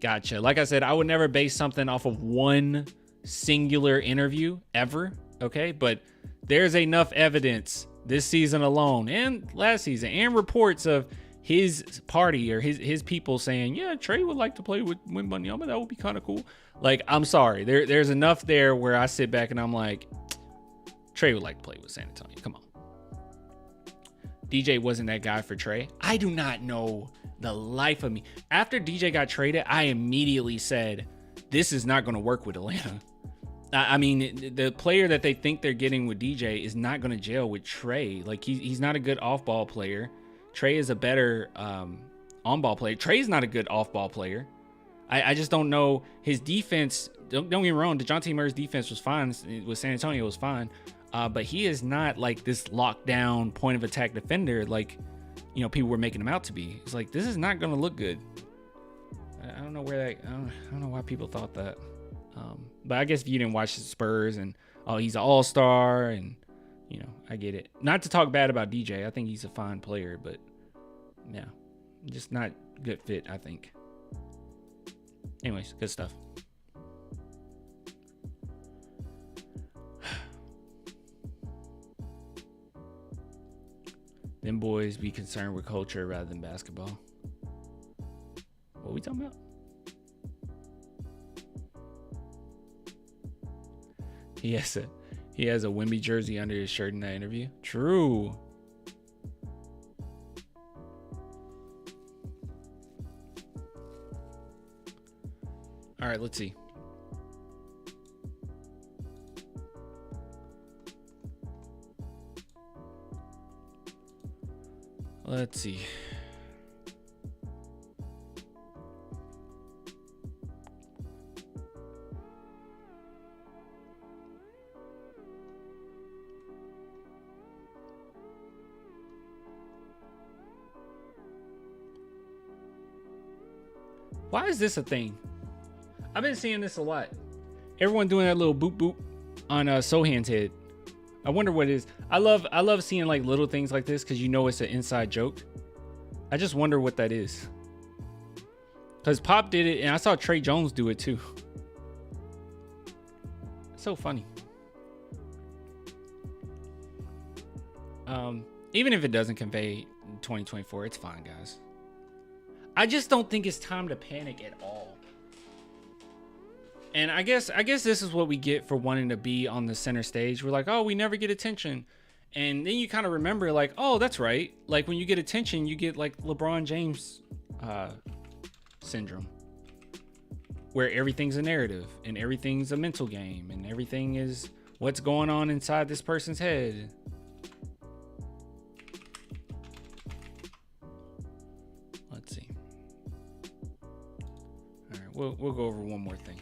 Like I said, I would never base something off of one singular interview ever. Okay. But there's enough evidence this season alone and last season and reports of his party or his people saying, yeah, Trey would like to play with Wembanyama. That would be kind of cool. Like, I'm sorry. There's enough there where I sit back and I'm like, Trey would like to play with San Antonio. Come on. DJ wasn't that guy for Trey. I do not know the life of me. After DJ got traded, I immediately said, this is not going to work with Atlanta. I mean, the player that they think they're getting with DJ is not going to gel with Trey. Like, he's not a good off-ball player. Trey is a better on-ball player. Trey's not a good off-ball player. I just don't know his defense. Don't get me wrong. DeJounte Murray's defense was fine. With San Antonio was fine. But he is not like this lockdown point of attack defender like, you know, people were making him out to be. It's like, this is not going to look good. I don't know where that, I don't know why people thought that. But I guess if you didn't watch the Spurs and, oh, he's an all-star and, you know, I get it. Not to talk bad about DJ. I think he's a fine player, but yeah, just not good fit, I think. Anyways, good stuff. Them boys be concerned with culture rather than basketball. What are we talking about? He has a Wemby jersey under his shirt in that interview. True. All right, let's see. Let's see. Why is this a thing? I've been seeing this a lot. Everyone doing that little boop boop on Sohan's head. I wonder what it is. I love seeing like little things like this because you know it's an inside joke. I just wonder what that is. Because Pop did it and I saw Trey Jones do it too. It's so funny. Even if it doesn't convey 2024, it's fine, guys. I just don't think it's time to panic at all. And I guess this is what we get for wanting to be on the center stage. We're like, oh, we never get attention. And then you kind of remember like, oh, that's right. Like when you get attention, you get like LeBron James syndrome. Where everything's a narrative and everything's a mental game and everything is what's going on inside this person's head. Let's see. All right, we'll go over one more thing.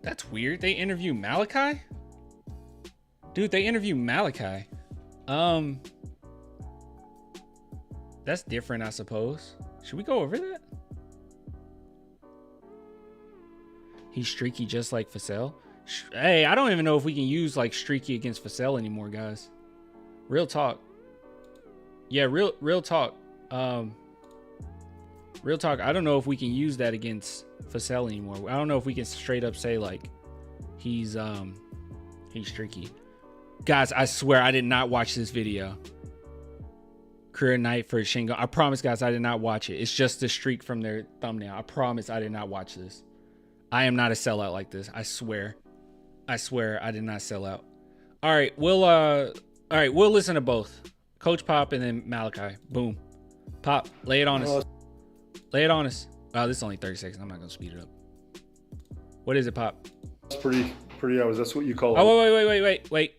That's weird. They interview Malachi? Dude, they interview Malachi. That's different, I suppose. Should we go over that? He's streaky just like Vassell. Hey, I don't even know if we can use like streaky against Vassell anymore, guys. Real talk. Yeah, real talk. Real talk. I don't know if we can use that against Vassell anymore. I don't know if we can straight up say like he's streaky. Guys, I swear I did not watch this video. Career night for Shingo. I promise, guys, I did not watch it. It's just the streak from their thumbnail. I promise I did not watch this. I am not a sellout like this. I swear. I swear I did not sell out. All right, we'll listen to both. Coach Pop and then Malachi. Boom. Pop, lay it on us. Lay it on us. Wow, this is only 30 seconds. I'm not gonna speed it up. What is it, Pop? That's pretty hours. That's what you call it. Oh, wait.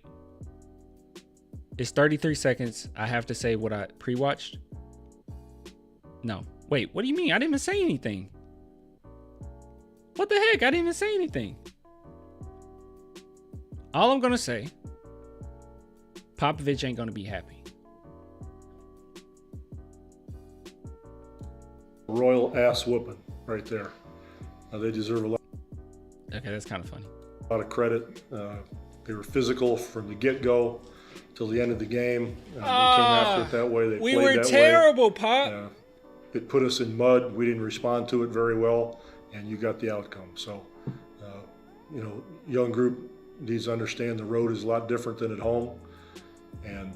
It's 33 seconds. I have to say what I pre-watched. No. Wait, what do you mean? I didn't even say anything. What the heck? I didn't even say anything. All I'm going to say, Popovich ain't going to be happy. Royal ass whooping right there. They deserve a lot. Okay, that's kind of funny. A lot of credit. They were physical from the get-go till the end of the game. They came after it that way. They we played were that terrible, way. Pop. It put us in mud. We didn't respond to it very well, and you got the outcome. So, young group needs to understand the road is a lot different than at home, and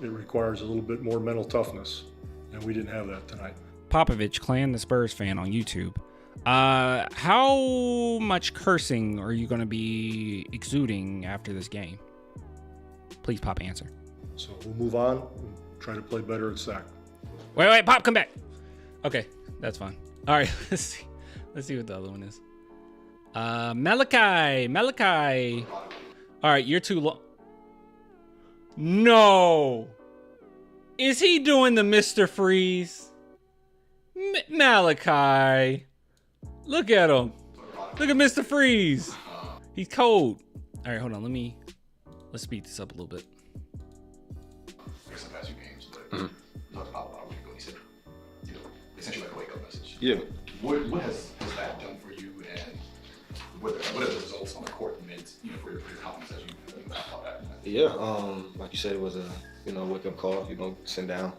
it requires a little bit more mental toughness, and we didn't have that tonight. Popovich, Clan the Spurs fan on YouTube. How much cursing are you going to be exuding after this game? Please, Pop, answer. So we'll move on and try to play better at SAC. Wait, Pop, come back. Okay, that's fine. All right, let's see what the other one is. Malachi. All right, you're too long. No. Is he doing the Mr. Freeze? Malachi. Look at him. Look at Mr. Freeze. He's cold. All right, hold on. Let's speed this up a little bit. Some past few games, but talked about when he said, essentially like a wake-up message. Yeah. What has that done for you, and what are the results on the court meant, for your confidence as you about that? Yeah. Like you said, it was a wake-up call. Sit down.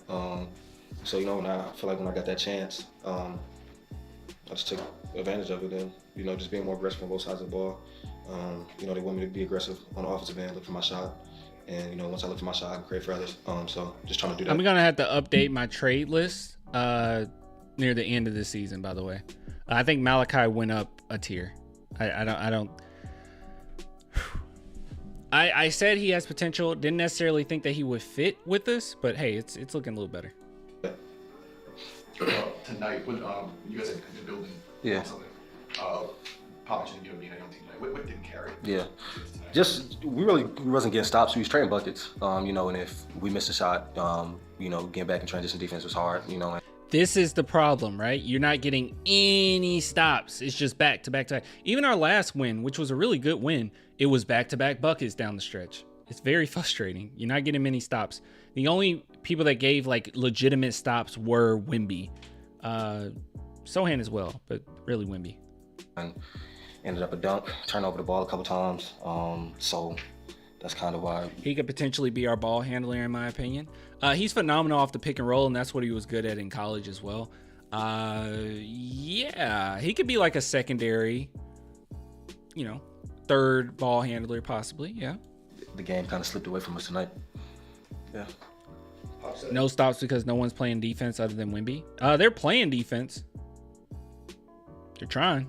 So when I feel like when I got that chance, I just took advantage of it, and just being more aggressive on both sides of the ball. They want me to be aggressive on the offensive end, look for my shot. And, once I look for my shot, I can create for others. So just trying to do that. I'm going to have to update my trade list near the end of the season, by the way. I think Malachi went up a tier. I said he has potential. Didn't necessarily think that he would fit with us, but hey, it's looking a little better. Tonight, when you guys had been building something, Pop mentioned being a young team tonight. What didn't carry? Yeah. Just we wasn't getting stops. We was trading buckets. And if we missed a shot, getting back in transition defense was hard. This is the problem, right? You're not getting any stops. It's just back to back to back. Even our last win, which was a really good win, it was back to back buckets down the stretch. It's very frustrating. You're not getting many stops. The only people that gave like legitimate stops were Wemby, Sohan as well, but really Wemby. And ended up a dunk, turned over the ball a couple times. So that's kind of why he could potentially be our ball handler, in my opinion. He's phenomenal off the pick and roll, and that's what he was good at in college as well. Yeah, he could be like a secondary, third ball handler possibly. Yeah. The game kind of slipped away from us tonight. Yeah. No stops because no one's playing defense other than Wemby. They're playing defense. They're trying.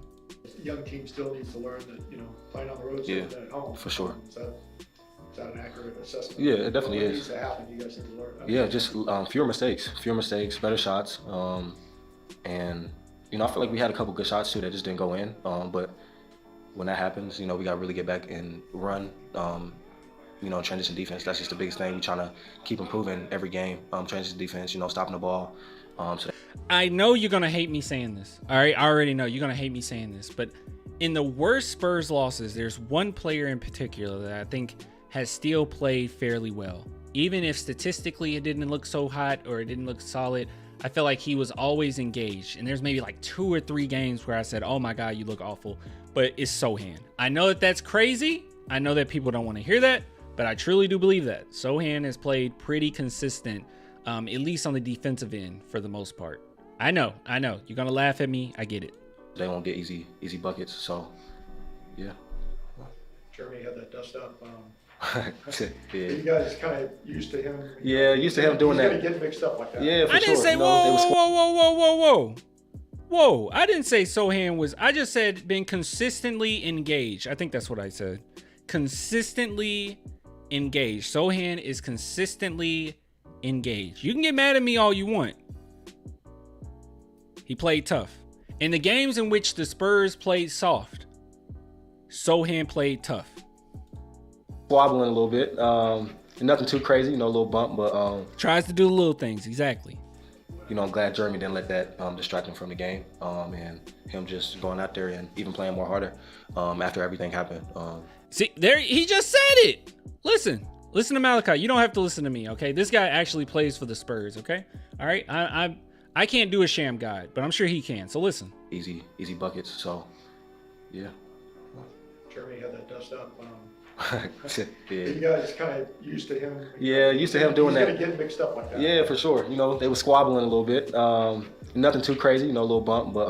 Young team still needs to learn that, playing on the road is at home. For sure. Is that an accurate assessment? Yeah, it definitely is. What needs to happen? You guys need to learn. Yeah, just fewer mistakes, better shots. And, I feel like we had a couple good shots too that just didn't go in. But when that happens, we got to really get back and run. Transition defense, that's just the biggest thing. We're trying to keep improving every game. Transition defense, stopping the ball. I know you're going to hate me saying this. All right, I already know you're going to hate me saying this. But in the worst Spurs losses, there's one player in particular that I think has still played fairly well. even if statistically it didn't look so hot or it didn't look solid, I felt like he was always engaged. And there's maybe like 2 or 3 games where I said, oh my God, you look awful. But it's Sohan. I know that that's crazy. I know that people don't want to hear that, but I truly do believe that. Sohan has played pretty consistent, at least on the defensive end for the most part. I know. You're going to laugh at me. I get it. They won't get easy buckets, so yeah. Jeremy had that dust up. Yeah. You guys kind of used to him. Yeah, used to him doing that. He's gonna get mixed up like that. Yeah, for I didn't sure. say, You know, whoa. I didn't say Sohan was, I just said been consistently engaged. I think that's what I said. Consistently engaged. Sohan is consistently engaged. You can get mad at me all you want. He played tough. In the games in which the Spurs played soft, Sohan played tough. Wobbling a little bit. Nothing too crazy, you know, a little bump, but tries to do the little things, exactly. You know, I'm glad Jeremy didn't let that distract him from the game, and him just going out there and even playing more harder after everything happened. See, there he just said it. Listen to Malachi. You don't have to listen to me, okay? This guy actually plays for the Spurs, okay? All right, I can't do a sham guide, but I'm sure he can. So listen. Easy buckets. So, yeah. Jeremy had that dust up. Yeah. You guys kind of used to him. Yeah, used to him doing that. He's gonna get mixed up like that. Yeah, for sure. You know, they were squabbling a little bit. Nothing too crazy, you know, a little bump, but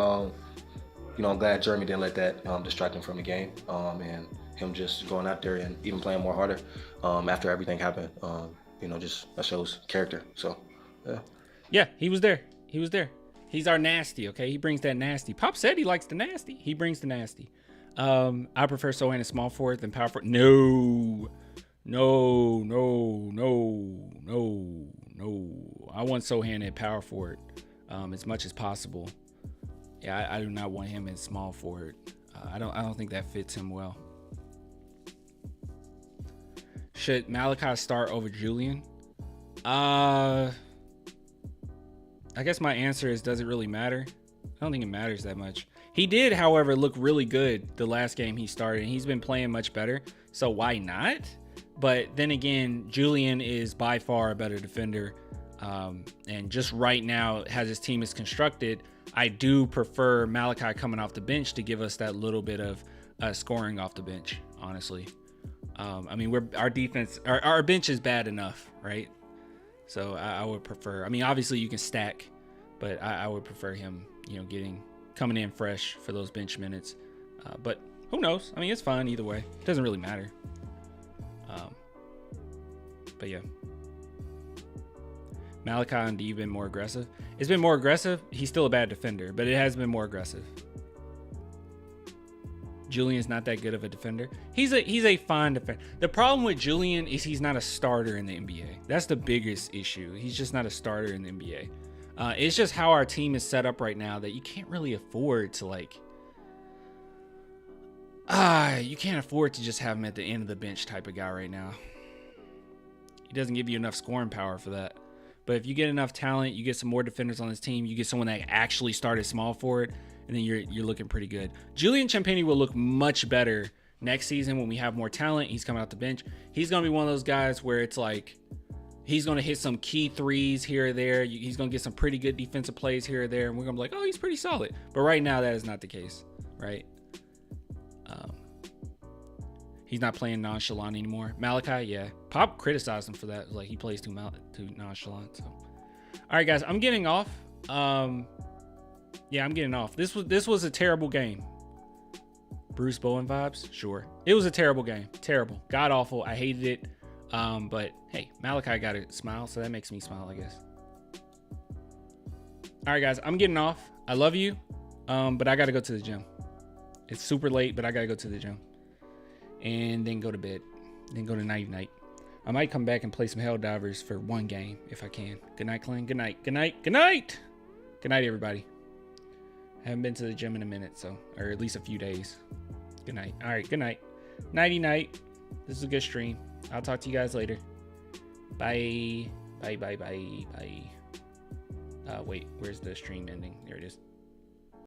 you know, I'm glad Jeremy didn't let that distract him from the game, and him just going out there and even playing more harder after everything happened. You know, just that shows character. So, yeah. Yeah, he was there. He's our nasty, okay? He brings that nasty. Pop said he likes the nasty. He brings the nasty. I prefer Sohan as small forward than power forward. No. I want Sohan at power forward as much as possible. Yeah, I do not want him as small forward. I don't think that fits him well. Should Malachi start over Julian? I guess my answer is, does it really matter? I don't think it matters that much. He did, however, look really good the last game he started, and he's been playing much better. So why not? But then again, Julian is by far a better defender. And just right now, as his team is constructed, I do prefer Malachi coming off the bench to give us that little bit of scoring off the bench, honestly. I mean, our defense, our bench is bad enough, right? So I would prefer, I mean, obviously you can stack, but I would prefer him, you know, coming in fresh for those bench minutes. But who knows? I mean, it's fine either way. It doesn't really matter. But yeah. Malachi and D been more aggressive. It's been more aggressive. He's still a bad defender, but it has been more aggressive. Julian's not that good of a defender. He's a fine defender. The problem with Julian is he's not a starter in the NBA. That's the biggest issue. He's just not a starter in the NBA. It's just how our team is set up right now that you can't really afford to you can't afford to just have him at the end of the bench type of guy right now. He doesn't give you enough scoring power for that. But if you get enough talent, you get some more defenders on this team, you get someone that actually started small forward, and then you're looking pretty good. Julian Champagnie will look much better next season when we have more talent. He's coming out the bench. He's going to be one of those guys where it's like he's going to hit some key threes here or there. He's going to get some pretty good defensive plays here or there, and we're going to be like, oh, he's pretty solid. But right now, that is not the case, right? He's not playing nonchalant anymore. Malachi, yeah. Pop criticized him for that. Like, he plays too nonchalant. So, all right, guys, I'm getting off. Yeah, I'm getting off. This was a terrible game. Bruce Bowen vibes? Sure. It was a terrible game. Terrible. God awful. I hated it. But hey, Malachi got a smile, so that makes me smile, I guess. All right, guys, I'm getting off. I love you. But I got to go to the gym. It's super late, but I got to go to the gym. And then go to bed. Then go to night-night. I might come back and play some Helldivers for one game if I can. Good night, Clan. Good night. Good night. Good night. Good night, everybody. I haven't been to the gym in a minute, or at least a few days. Good night. All right, good night. Nighty-night. This is a good stream. I'll talk to you guys later. Bye. Bye. Wait, where's the stream ending? There it is.